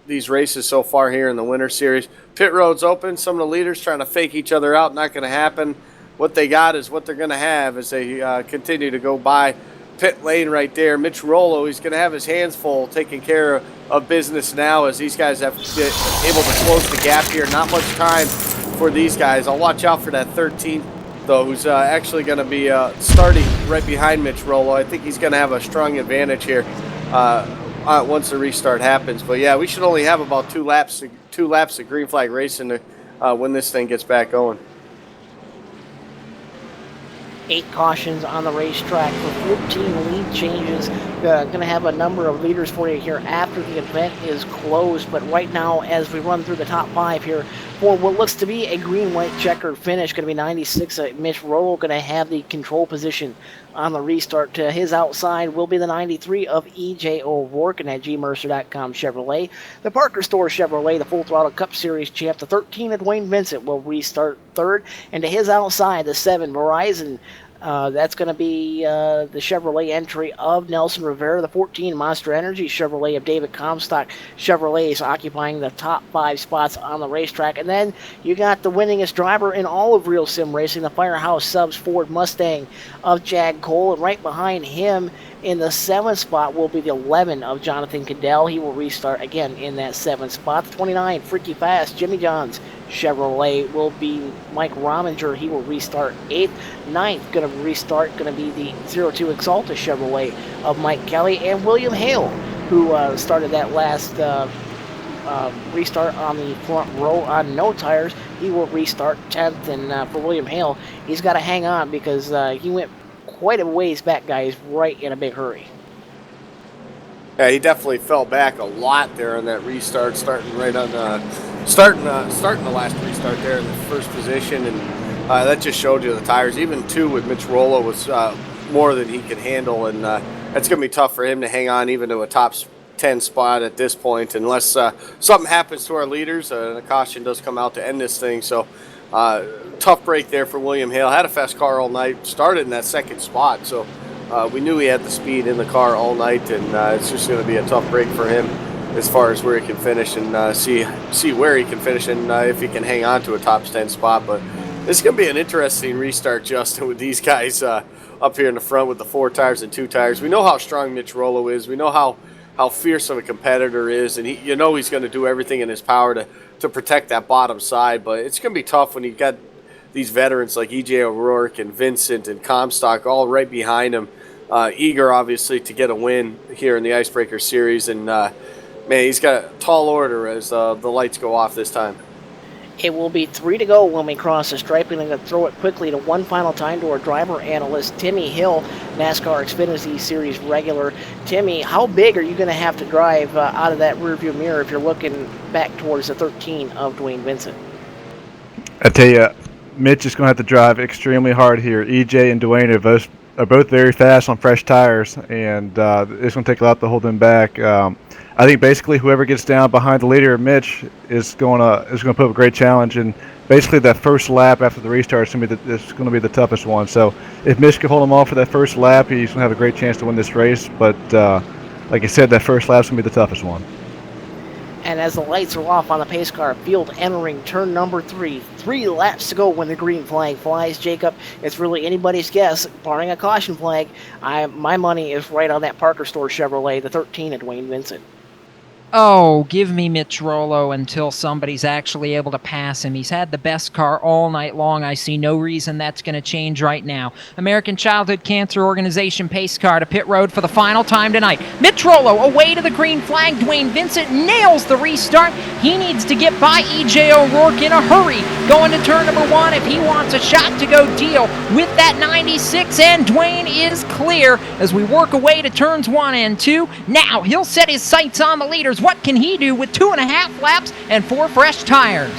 S3: these races so far here in the Winter Series. Pit road's open. Some of the leaders trying to fake each other out. Not going to happen. what they got is what they're going to have as they continue to go by pit lane right there. Mitch Rollo, he's going to have his hands full taking care of business now as these guys have been able to close the gap here. Not much time for these guys. I'll watch out for that 13th, though, who's actually going to be starting right behind Mitch Rollo. I think he's going to have a strong advantage here once the restart happens. But yeah, we should only have about two laps of green flag racing to, when this thing gets back going.
S2: 8 cautions on the racetrack for 14 lead changes. Going to have a number of leaders for you here after the event is closed. But right now, as we run through the top 5 here, for what looks to be a green-white checkered finish, going to be 96. Mitch Rollo going to have the control position on the restart. To his outside will be the 93 of E.J. O'Rourke and at gmercer.com Chevrolet. The Parker Store Chevrolet, the Full Throttle Cup Series champ, the 13 of Dwayne Vincent will restart third. And to his outside, the 7 Verizon. That's going to be the Chevrolet entry of Nelson Rivera. The 14 Monster Energy Chevrolet of David Comstock. Chevrolet is occupying the top 5 spots on the racetrack. And then you got the winningest driver in all of real sim racing, the Firehouse Subs Ford Mustang of Jag Cole. And right behind him in the 7th spot will be the 11 of Jonathan Cadell. He will restart again in that 7th spot. The 29 Freaky Fast Jimmy John's Chevrolet will be Mike Rominger. He will restart 8th. 9th going to restart, going to be the 02 Exalta Chevrolet of Mike Kelly. And William Hale, who started that last restart on the front row on no tires, he will restart 10th. And for William Hale, he's got to hang on because he went quite a ways back, guys, right in a big hurry.
S3: Yeah, he definitely fell back a lot there on that restart, starting right on starting the last restart there in the first position, and that just showed you the tires. Even 2 with Mitch Rollo was more than he could handle, and it's going to be tough for him to hang on even to a top 10 spot at this point, unless something happens to our leaders and a caution does come out to end this thing. So tough break there for William Hale. Had a fast car all night, started in that 2nd spot, so we knew he had the speed in the car all night, and it's just going to be a tough break for him as far as where he can finish and see where he can finish and if he can hang on to a top 10 spot. But this is going to be an interesting restart, Justin, with these guys up here in the front with the 4 tires and 2 tires. We know how strong Mitch Rollo is. We know how fierce of a competitor is, and he's going to do everything in his power to protect that bottom side. But it's going to be tough when you've got these veterans like E.J. O'Rourke and Vincent and Comstock all right behind him, eager, obviously, to get a win here in the Icebreaker Series. And, man, he's got a tall order as the lights go off this time.
S2: It will be 3 to go when we cross the stripe. We're going to throw it quickly to one final time to our driver analyst, Timmy Hill, NASCAR Xfinity Series regular. Timmy, how big are you going to have to drive out of that rearview mirror if you're looking back towards the 13 of Dwayne Vincent?
S4: I tell you, Mitch is going to have to drive extremely hard here. EJ and Dwayne are both very fast on fresh tires, and it's going to take a lot to hold them back. I think basically whoever gets down behind the leader, Mitch, is going to put up a great challenge. And basically that first lap after the restart is going to be the toughest one. So if Mitch can hold him off for that first lap, he's going to have a great chance to win this race. But like I said, that first lap is going to be the toughest one.
S2: And as the lights are off on the pace car field, entering turn number 3, 3 laps to go when the green flag flies. Jacob, it's really anybody's guess, barring a caution flag. My money is right on that Parker Store Chevrolet, the 13 at Dwayne Vincent.
S1: Oh, give me Mitch Rollo until somebody's actually able to pass him. He's had the best car all night long. I see no reason that's going to change right now. American Childhood Cancer Organization pace car to pit road for the final time tonight. Mitch Rollo away to the green flag. Dwayne Vincent nails the restart. He needs to get by E.J. O'Rourke in a hurry. Going to turn number 1 if he wants a shot to go deal with that 96. And Dwayne is clear as we work away to turns 1 and 2. Now he'll set his sights on the leaders. What can he do with 2.5 laps and 4 fresh tires?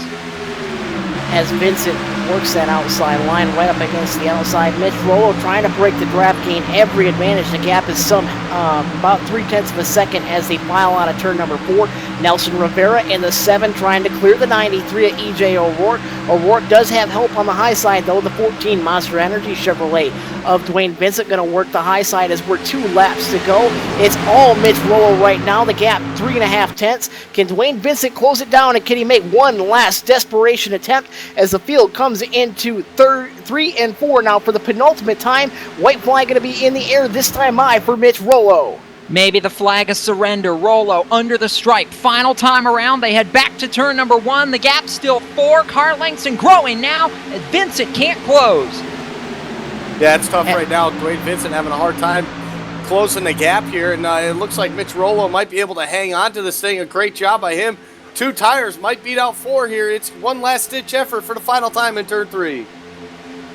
S2: As Vincent works that outside line right up against the outside, Mitch Rollo trying to break the draft, gain every advantage. The gap is about 0.3 of a second as they file out of turn number 4. Nelson Rivera in the 7 trying to clear the 93 at E.J. O'Rourke. O'Rourke does have help on the high side, though. The 14 Monster Energy Chevrolet of Dwayne Vincent going to work the high side as we're 2 laps to go. It's all Mitch Rollo right now. The gap 3.5 tenths. Can Dwayne Vincent close it down, and can he make one last desperation attempt as the field comes into 3 and 4 now for the penultimate time? White flag going to be in the air this time high for Mitch Rollo.
S1: Maybe the flag of surrender. Rollo under the stripe. Final time around. They head back to turn number 1. The gap's still 4 car lengths and growing now. Vincent can't close.
S3: Yeah, it's tough right now. Dwayne Vincent having a hard time closing the gap here, and it looks like Mitch Rollo might be able to hang on to this thing. A great job by him. 2 tires might beat out 4 here. It's one last-ditch effort for the final time in turn 3.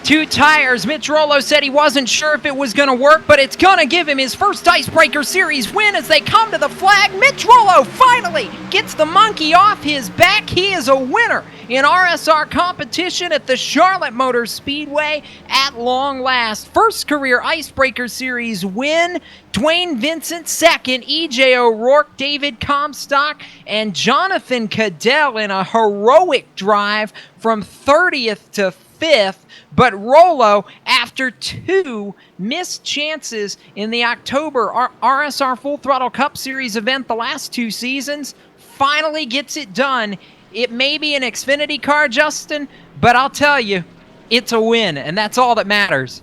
S1: 2 tires. Mitch Rollo said he wasn't sure if it was going to work, but it's going to give him his first Icebreaker Series win as they come to the flag. Mitch Rollo finally gets the monkey off his back. He is a winner in RSR competition at the Charlotte Motor Speedway at long last. First career Icebreaker Series win. Dwayne Vincent second, E.J. O'Rourke, David Comstock, and Jonathan Cadell in a heroic drive from 30th to 5th. But Rollo, after 2 missed chances in the October RSR Full Throttle Cup Series event the last 2 seasons, finally gets it done. It may be an Xfinity car, Justin, but I'll tell you, it's a win, and that's all that matters.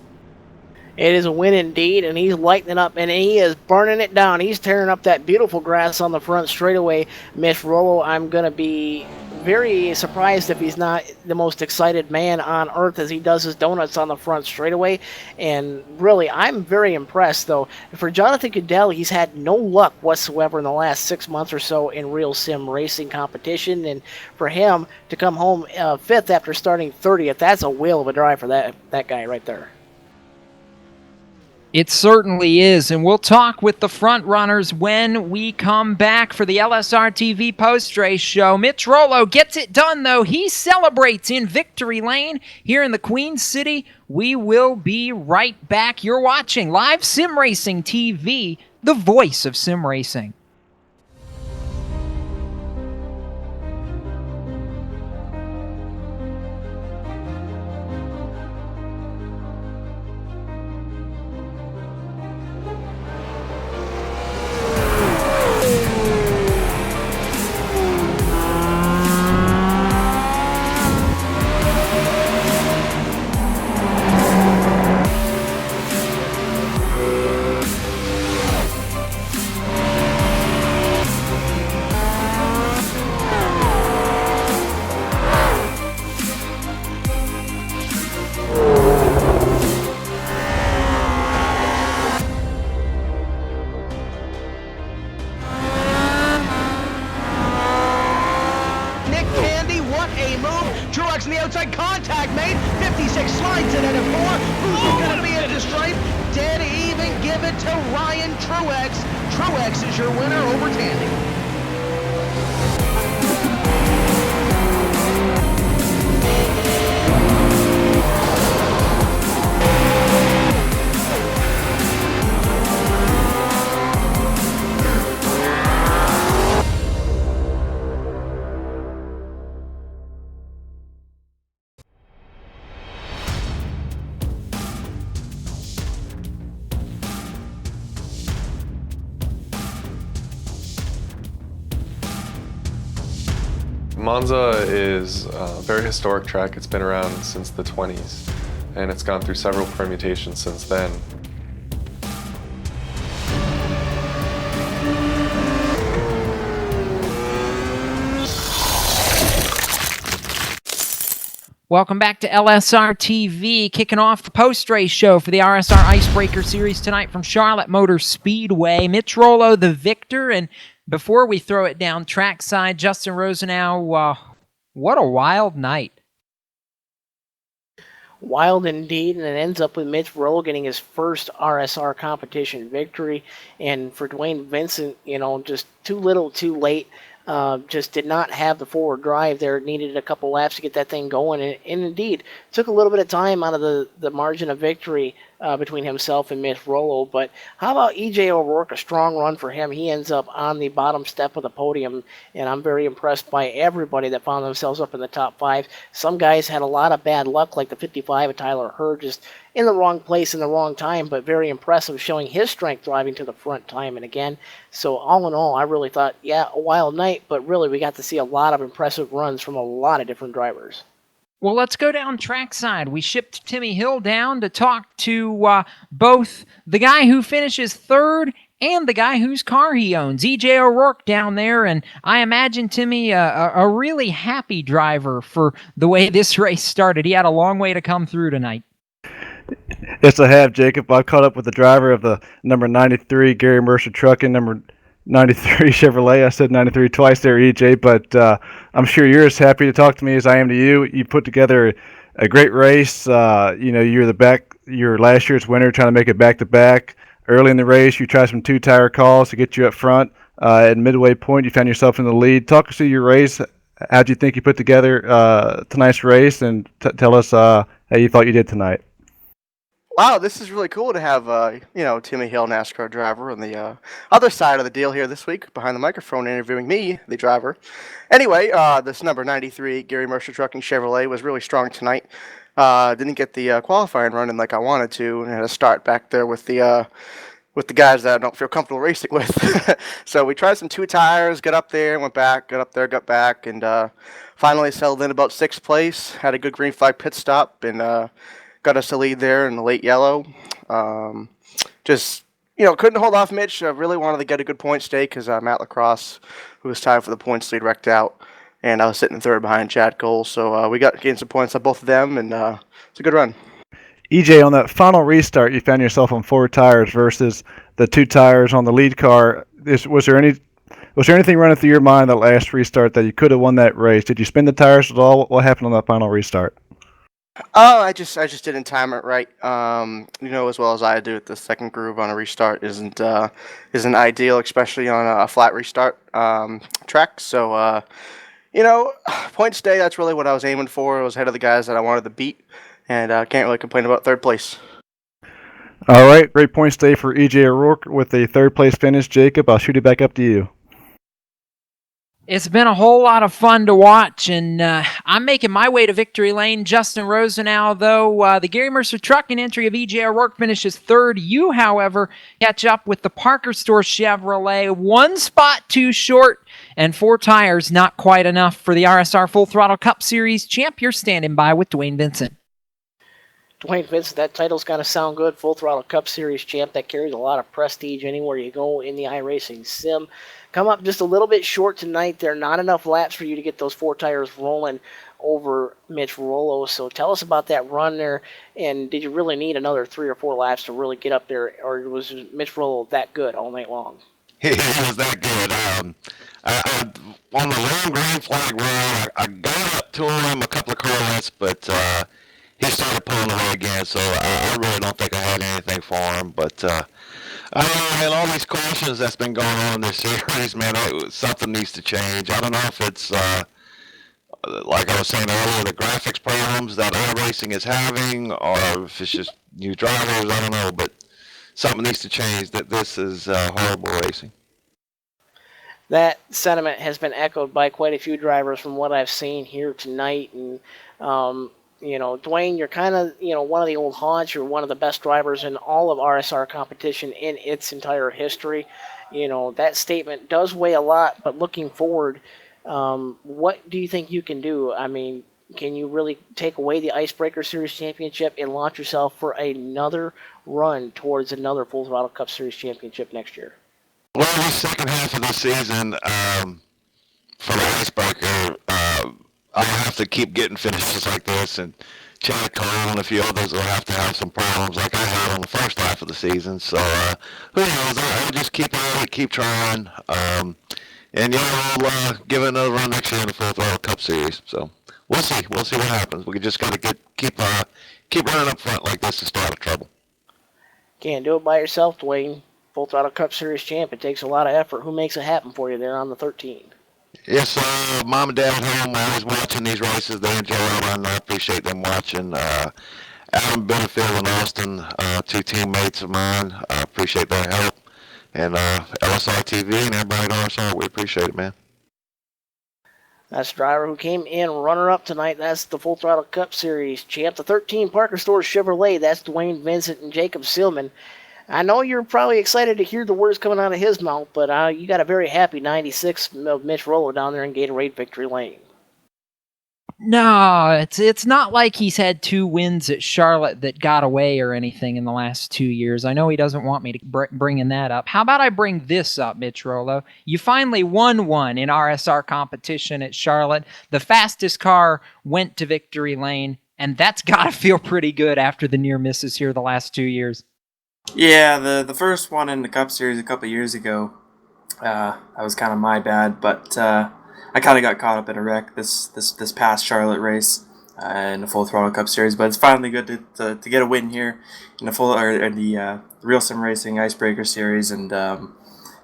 S2: It is a win indeed, and he's lighting it up, and he is burning it down. He's tearing up that beautiful grass on the front straightaway. Mitch Rollo, I'm going to be very surprised if he's not the most excited man on earth as he does his donuts on the front straightaway. And really, I'm very impressed, though. For Jonathan Cadell, he's had no luck whatsoever in the last 6 months or so in real sim racing competition. And for him to come home 5th after starting 30th, that's a whale of a drive for that guy right there.
S1: It certainly is, and we'll talk with the front runners when we come back for the LSRTV post-race show. Mitch Rollo gets it done, though. He celebrates in victory lane here in the Queen City. We will be right back. You're watching Live Sim Racing TV, the voice of sim racing.
S6: In the outside, contact made, 56 slides in at a 4, who's going to be at the stripe, dead even, give it to Ryan Truex. Truex is your winner over Tandy.
S16: Monza is a very historic track. It's been around since the 20s, and it's gone through several permutations since then.
S1: Welcome back to LSR TV, kicking off the post-race show for the RSR Icebreaker Series tonight from Charlotte Motor Speedway. Mitch Rollo, the victor, and before we throw it down trackside, Justin Rosenau, what a wild night.
S2: Wild indeed, and it ends up with Mitch Rollo getting his first RSR competition victory. And for Dwayne Vincent, just too little, too late. just did not have the forward drive there. Needed a couple laps to get that thing going, and indeed took a little bit of time out of the margin of victory between himself and Mitch Rollo. But how about E.J. O'Rourke? A strong run for him. He ends up on the bottom step of the podium, and I'm very impressed by everybody that found themselves up in the top 5. Some guys had a lot of bad luck, like the 55 of Tyler Hurd, just in the wrong place in the wrong time, but very impressive, showing his strength driving to the front time and again. So all in all, I really thought, yeah, a wild night, but really we got to see a lot of impressive runs from a lot of different drivers.
S1: Well, let's go down trackside. We shipped Timmy Hill down to talk to both the guy who finishes third and the guy whose car he owns, E.J. O'Rourke down there. And I imagine Timmy a really happy driver for the way this race started. He had a long way to come through tonight.
S4: Yes, I have, Jacob. I caught up with the driver of the number 93 Gary Mercer truck and number 93 Chevrolet. I said 93 twice there, EJ, but I'm sure you're as happy to talk to me as I am to you. You put together a great race. You're last year's winner, trying to make it back-to-back. Early in the race, you tried some two-tire calls to get you up front. At midway point, you found yourself in the lead. Talk us through your race. How do you think you put together tonight's race, and tell us how you thought you did tonight.
S5: Wow, this is really cool to have, Timmy Hill, NASCAR driver, on the other side of the deal here this week, behind the microphone, interviewing me, the driver. Anyway, this number 93 Gary Mercer Trucking Chevrolet was really strong tonight. Didn't get the qualifying running like I wanted to, and had to start back there with the guys that I don't feel comfortable racing with. So we tried some two tires, got up there, went back, got up there, got back, and finally settled in about 6th place. Had a good green flag pit stop, and got us the lead there in the late yellow. Couldn't hold off Mitch. I really wanted to get a good point stay because Matt Lacrosse, who was tied for the points lead, wrecked out. And I was sitting in third behind Chad Cole. So we gained some points on both of them, and it's a good run.
S4: EJ, on that final restart, you found yourself on 4 tires versus the 2 tires on the lead car. Was there anything running through your mind that last restart that you could have won that race? Did you spin the tires at all? What happened on that final restart?
S5: Oh, I just didn't time it right. As well as I do, the second groove on a restart isn't ideal, especially on a flat restart track. So, point stay, that's really what I was aiming for. I was ahead of the guys that I wanted to beat, and can't really complain about 3rd place.
S4: All right, great point stay for EJ O'Rourke with a 3rd place finish. Jacob, I'll shoot it back up to you.
S1: It's been a whole lot of fun to watch, and I'm making my way to victory lane. Justin Rosenau, though, the Gary Mercer Trucking entry of E.J. O'Rourke finishes 3rd. You, however, catch up with the Parker Store Chevrolet. 1 spot too short, and 4 tires not quite enough for the RSR Full Throttle Cup Series champ. You're standing by with Dwayne Vincent.
S2: Dwayne Vincent, that title's got to sound good. Full Throttle Cup Series champ. That carries a lot of prestige anywhere you go in the iRacing sim. Come up just a little bit short tonight. There are not enough laps for you to get those 4 tires rolling over Mitch Rollo. So tell us about that run there. And did you really need another 3 or 4 laps to really get up there? Or was Mitch Rollo that good all night long?
S18: He was that good. On the long green flag run, I got up to him a couple of car lengths, but he started pulling away again, so I really don't think I had anything for him. But and all these cautions that's been going on in this series, man, something needs to change. I don't know if it's like I was saying earlier, the graphics problems that iRacing is having, or if it's just new drivers. I don't know, but something needs to change. That this is horrible racing.
S2: That sentiment has been echoed by quite a few drivers from what I've seen here tonight, and Dwayne, you're kind of, one of the old haunts. You're one of the best drivers in all of RSR competition in its entire history. That statement does weigh a lot, but looking forward, what do you think you can do? I mean, can you really take away the Icebreaker Series Championship and launch yourself for another run towards another Full Throttle Cup Series Championship next year?
S18: Well, the second half of the season, for the Icebreaker, I'll have to keep getting finishes like this, and Chad Cole and a few others will have to have some problems like I had on the first half of the season. So who knows? I'll just keep at it, keep trying, and I'll give it another run next year in the Full Throttle Cup Series. So we'll see. We'll see what happens. We just got to keep running up front like this to stay out of trouble.
S2: Can't do it by yourself, Dwayne. Full Throttle Cup Series champ. It takes a lot of effort. Who makes it happen for you there on the 13?
S18: Yes, mom and dad at home always watching these races. They enjoy them, and I appreciate them watching. Adam Benefield and Austin, two teammates of mine. I appreciate their help. And LSRTV and everybody at RSR, we appreciate it, man.
S2: That's the driver who came in runner-up tonight. That's the Full Throttle Cup Series champ. The 13 Parker Stores Chevrolet. That's Dwayne Vincent and Jacob Seelman. I know you're probably excited to hear the words coming out of his mouth, but you got a very happy 96 of Mitch Rollo down there in Gatorade Victory Lane.
S1: No, it's not like he's had 2 wins at Charlotte that got away or anything in the last 2 years. I know he doesn't want me to bringing that up. How about I bring this up, Mitch Rollo? You finally won one in RSR competition at Charlotte. The fastest car went to victory lane, and that's got to feel pretty good after the near misses here the last 2 years.
S19: Yeah, the first one in the Cup Series a couple years ago, that was kind of my bad, but I kind of got caught up in a wreck this past Charlotte race in the Full Throttle Cup Series. But it's finally good to get a win here in the Real Sim Racing Icebreaker Series, and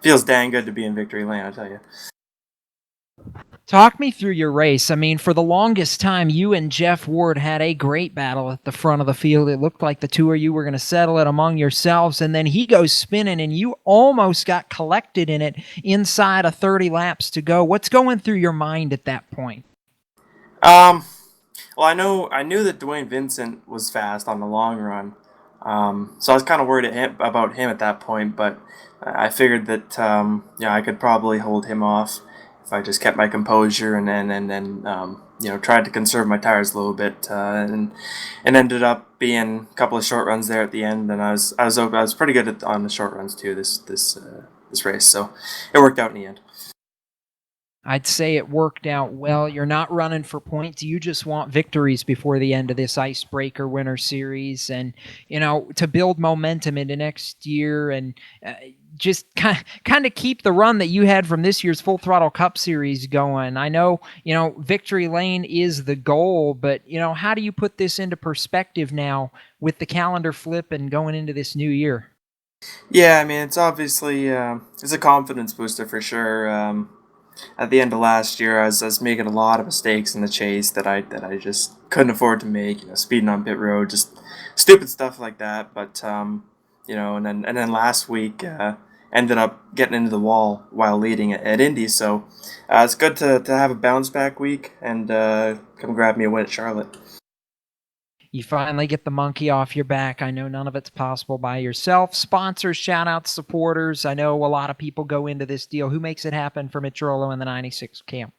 S19: feels dang good to be in victory lane, I tell you.
S1: Talk me through your race. I mean, for the longest time, you and Jeff Ward had a great battle at the front of the field. It looked like the two of you were going to settle it among yourselves, and then he goes spinning, and you almost got collected in it inside of 30 laps to go. What's going through your mind at that point?
S19: Well, I knew that Dwayne Vincent was fast on the long run, so I was kind of worried about him at that point. But I figured that I could probably hold him off if I just kept my composure and then tried to conserve my tires a little bit, and ended up being a couple of short runs there at the end. And I was pretty good on the short runs too this race, so it worked out in the end.
S1: I'd say it worked out well. You're not running for points. You just want victories before the end of this Icebreaker Winter Series, and to build momentum into next year, and just kind of keep the run that you had from this year's Full Throttle Cup Series going. I know victory lane is the goal, but how do you put this into perspective now with the calendar flip and going into this new year?
S19: Yeah, I mean, it's obviously it's a confidence booster for sure. At the end of last year, I was making a lot of mistakes in the chase that I just couldn't afford to make. Speeding on pit road, just stupid stuff like that. But and then last week ended up getting into the wall while leading at Indy. So it's good to have a bounce back week and come grab me a win at Charlotte.
S1: You finally get the monkey off your back. I know none of it's possible by yourself. Sponsors, shout-outs, supporters. I know a lot of people go into this deal. Who makes it happen for Mitch Rollo in the 96 camp?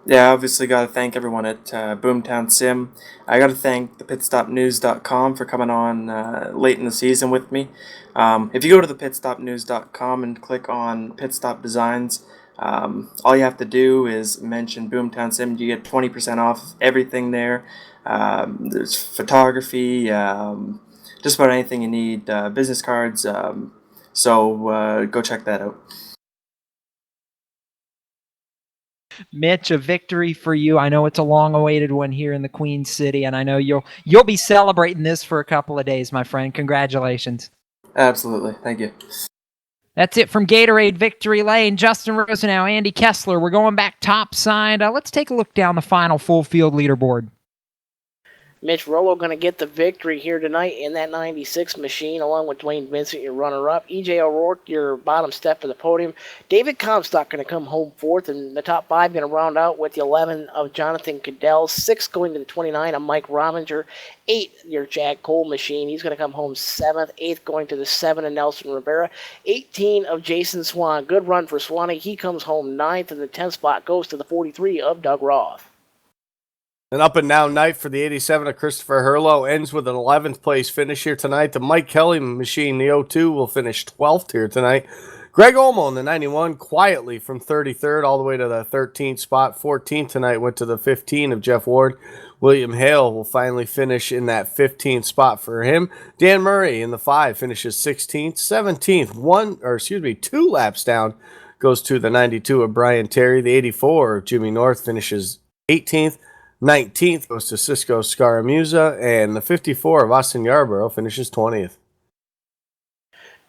S19: Yeah, obviously got to thank everyone at Boomtown Sim. I got to thank the pitstopnews.com for coming on late in the season with me. If you go to the pitstopnews.com and click on Pitstop Designs, all you have to do is mention Boomtown Sim. You get 20% off everything there. There's photography, just about anything you need, business cards. So go check that out.
S1: Mitch, a victory for you. I know it's a long-awaited one here in the Queen City, and I know you'll be celebrating this for a couple of days, my friend. Congratulations.
S19: Absolutely. Thank you.
S1: That's it from Gatorade Victory Lane. Justin Rosenau, Andy Kessler. We're going back topside. Let's take a look down the final full field leaderboard.
S2: Mitch Rollo going to get the victory here tonight in that 96 machine, along with Dwayne Vincent, your runner-up. E.J. O'Rourke, your bottom step for the podium. David Comstock going to come home fourth, and the top 5 going to round out with the 11 of Jonathan Cadell, 6 going to the 29 of Mike Rominger, 8 your Jack Cole machine. He's going to come home 7th, 8th going to the 7 of Nelson Rivera, 18 of Jason Swan. Good run for Swanee. He comes home 9th, and the 10th spot goes to the 43 of Doug Roth.
S3: An up and down night for the 87 of Christopher Hurlow. Ends with an 11th place finish here tonight. The Mike Kelly machine, the 02, will finish 12th here tonight. Greg Olmo in the 91, quietly from 33rd all the way to the 13th spot. 14th tonight went to the 15 of Jeff Ward. William Hale will finally finish in that 15th spot for him. Dan Murray in the 5 finishes 16th. 17th, 2 laps down, goes to the 92 of Brian Terry. The 84 of Jimmy North finishes 18th. 19th goes to Cisco Scaramuza, and the 54 of Austin Yarborough finishes 20th.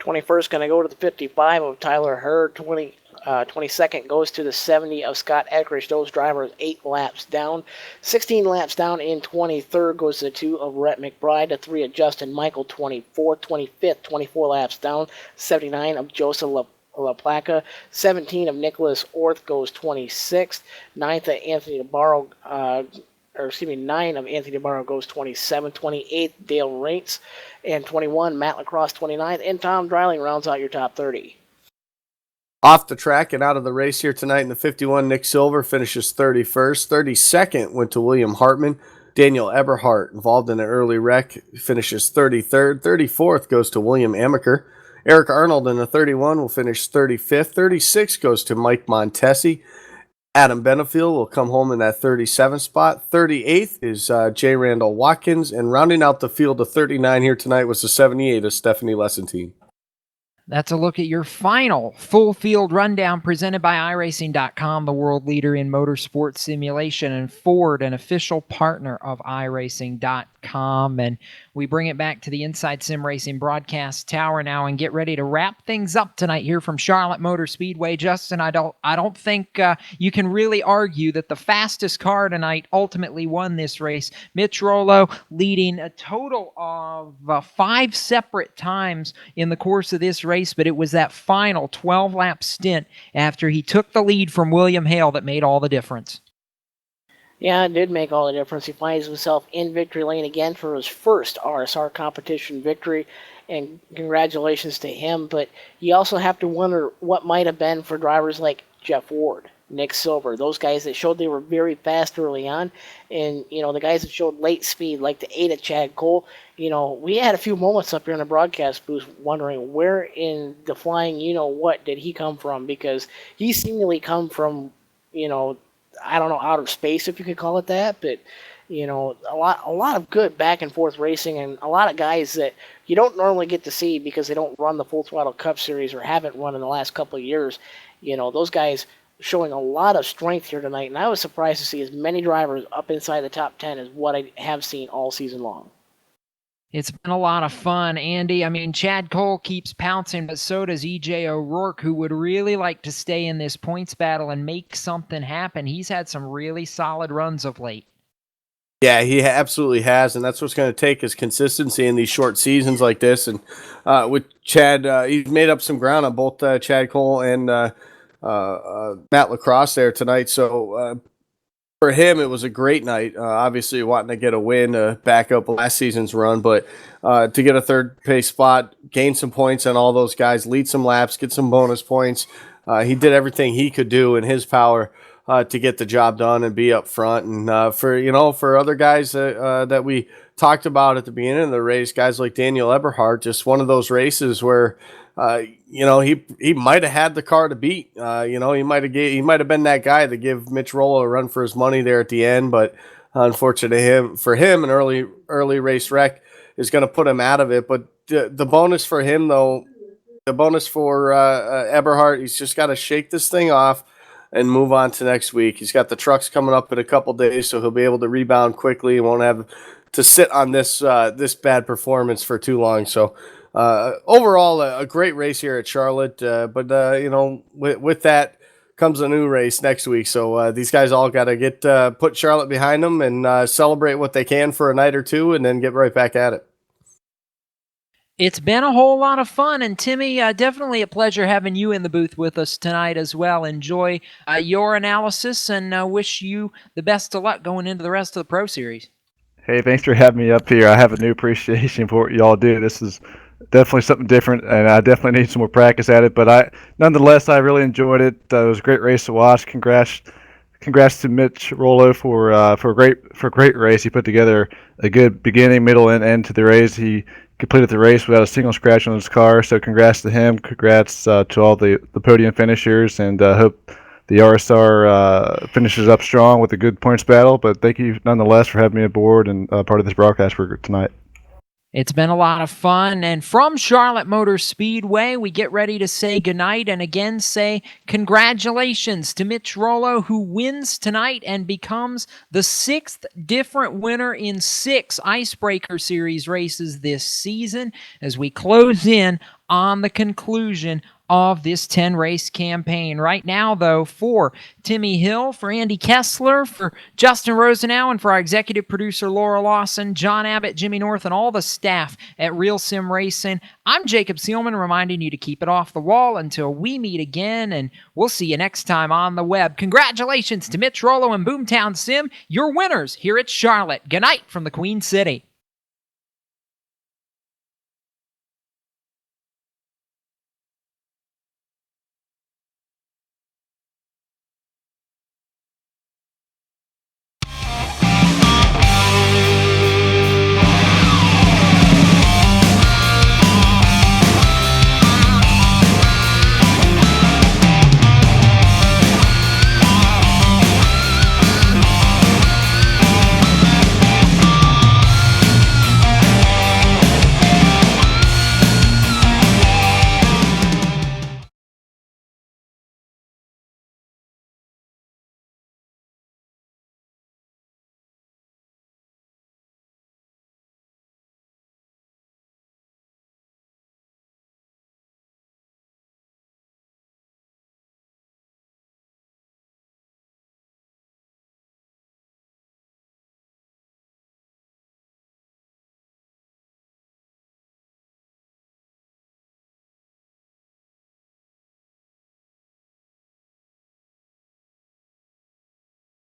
S2: 21st going to go to the 55 of Tyler Hurd. 22nd goes to the 70 of Scott Eckridge. Those drivers 8 laps down. 16 laps down in 23rd goes to the 2 of Rhett McBride. The 3 of Justin Michael. 24th, 25th, 24 laps down. 79 of Joseph La Placa. 17 of Nicholas Orth goes 26th. 9th of Anthony DeBarro, 9 of Anthony DeBarro goes 27th. 28th, Dale Raints. And 21, Matt Lacrosse 29th. And Tom Dreiling rounds out your top 30.
S3: Off the track and out of the race here tonight in the 51, Nick Silver finishes 31st. 32nd went to William Hartman. Daniel Eberhardt, involved in an early wreck, finishes 33rd. 34th goes to William Amaker. Eric Arnold in the 31 will finish 35th. 36 goes to Mike Montesi. Adam Benefield will come home in that 37th spot. 38th is J. Randall Watkins. And rounding out the field of 39 here tonight was the 78 of Stephanie Lessentine.
S1: That's a look at your final full field rundown presented by iRacing.com, the world leader in motorsport simulation, and Ford, an official partner of iRacing.com. And we bring it back to the Inside Sim Racing broadcast tower now and get ready to wrap things up tonight here from Charlotte Motor Speedway. Justin, I don't think you can really argue that the fastest car tonight ultimately won this race. Mitch Rollo leading a total of 5 separate times in the course of this race, but it was that final 12-lap stint after he took the lead from William Hale that made all the difference.
S2: Yeah, it did make all the difference. He finds himself in victory lane again for his first RSR competition victory, and congratulations to him. But you also have to wonder what might have been for drivers like Jeff Ward, Nick Silver, those guys that showed they were very fast early on, and the guys that showed late speed like the 8 of Chad Cole. We had a few moments up here in the broadcast booth wondering where in the flying what did he come from, because he seemingly come from I don't know, outer space, if you could call it that, but a lot of good back and forth racing, and a lot of guys that you don't normally get to see because they don't run the Full Throttle Cup Series or haven't run in the last couple of years. Those guys showing a lot of strength here tonight, and I was surprised to see as many drivers up inside the top 10 as what I have seen all season long.
S1: It's been a lot of fun, Andy. I mean, Chad Cole keeps pouncing, but so does E.J. O'Rourke, who would really like to stay in this points battle and make something happen. He's had some really solid runs of late.
S3: Yeah, he absolutely has, and that's what's going to take is consistency in these short seasons like this. And with Chad, he's made up some ground on both Chad Cole and Matt Lacrosse there tonight. So for him, it was a great night. Obviously, wanting to get a win to back up last season's run, but to get a third place spot, gain some points on all those guys, lead some laps, get some bonus points. He did everything he could do in his power to get the job done and be up front. And for other guys that we talked about at the beginning of the race, guys like Daniel Eberhardt, just one of those races where he might have had the car to beat. He might have been that guy to give Mitch Rollo a run for his money there at the end, but unfortunately for him, an early race wreck is going to put him out of it. But the bonus for him, though, the bonus for Eberhardt, he's just got to shake this thing off and move on to next week. He's got the trucks coming up in a couple days, so he'll be able to rebound quickly. He won't have to sit on this bad performance for too long. So overall, a great race here at Charlotte. But with that comes a new race next week. So these guys all got to get put Charlotte behind them and celebrate what they can for a night or two, and then get right back at it.
S1: It's been a whole lot of fun, and Timmy, definitely a pleasure having you in the booth with us tonight as well. Enjoy your analysis, and wish you the best of luck going into the rest of the Pro Series.
S4: Hey, thanks for having me up here. I have a new appreciation for what y'all do. This is definitely something different, and I definitely need some more practice at it. But nonetheless, I really enjoyed it. It was a great race to watch. Congrats to Mitch Rollo for a great race. He put together a good beginning, middle, and end to the race. He completed the race without a single scratch on his car. So congrats to him. Congrats to all the podium finishers, and hope the RSR finishes up strong with a good points battle. But thank you nonetheless for having me aboard and part of this broadcast for tonight.
S1: It's been a lot of fun, and from Charlotte Motor Speedway, we get ready to say goodnight and again say congratulations to Mitch Rollo, who wins tonight and becomes the 6th different winner in 6 Icebreaker Series races this season as we close in on the conclusion of this 10-race campaign. Right now, though, for Timmy Hill, for Andy Kessler, for Justin Rosenau, and for our executive producer Laura Lawson, John Abbott, Jimmy North, and all the staff at Real Sim Racing, I'm Jacob Seelman, reminding you to keep it off the wall until we meet again, and we'll see you next time on the web. Congratulations to Mitch Rollo and Boomtown Sim, your winners here at Charlotte. Good night from the Queen City.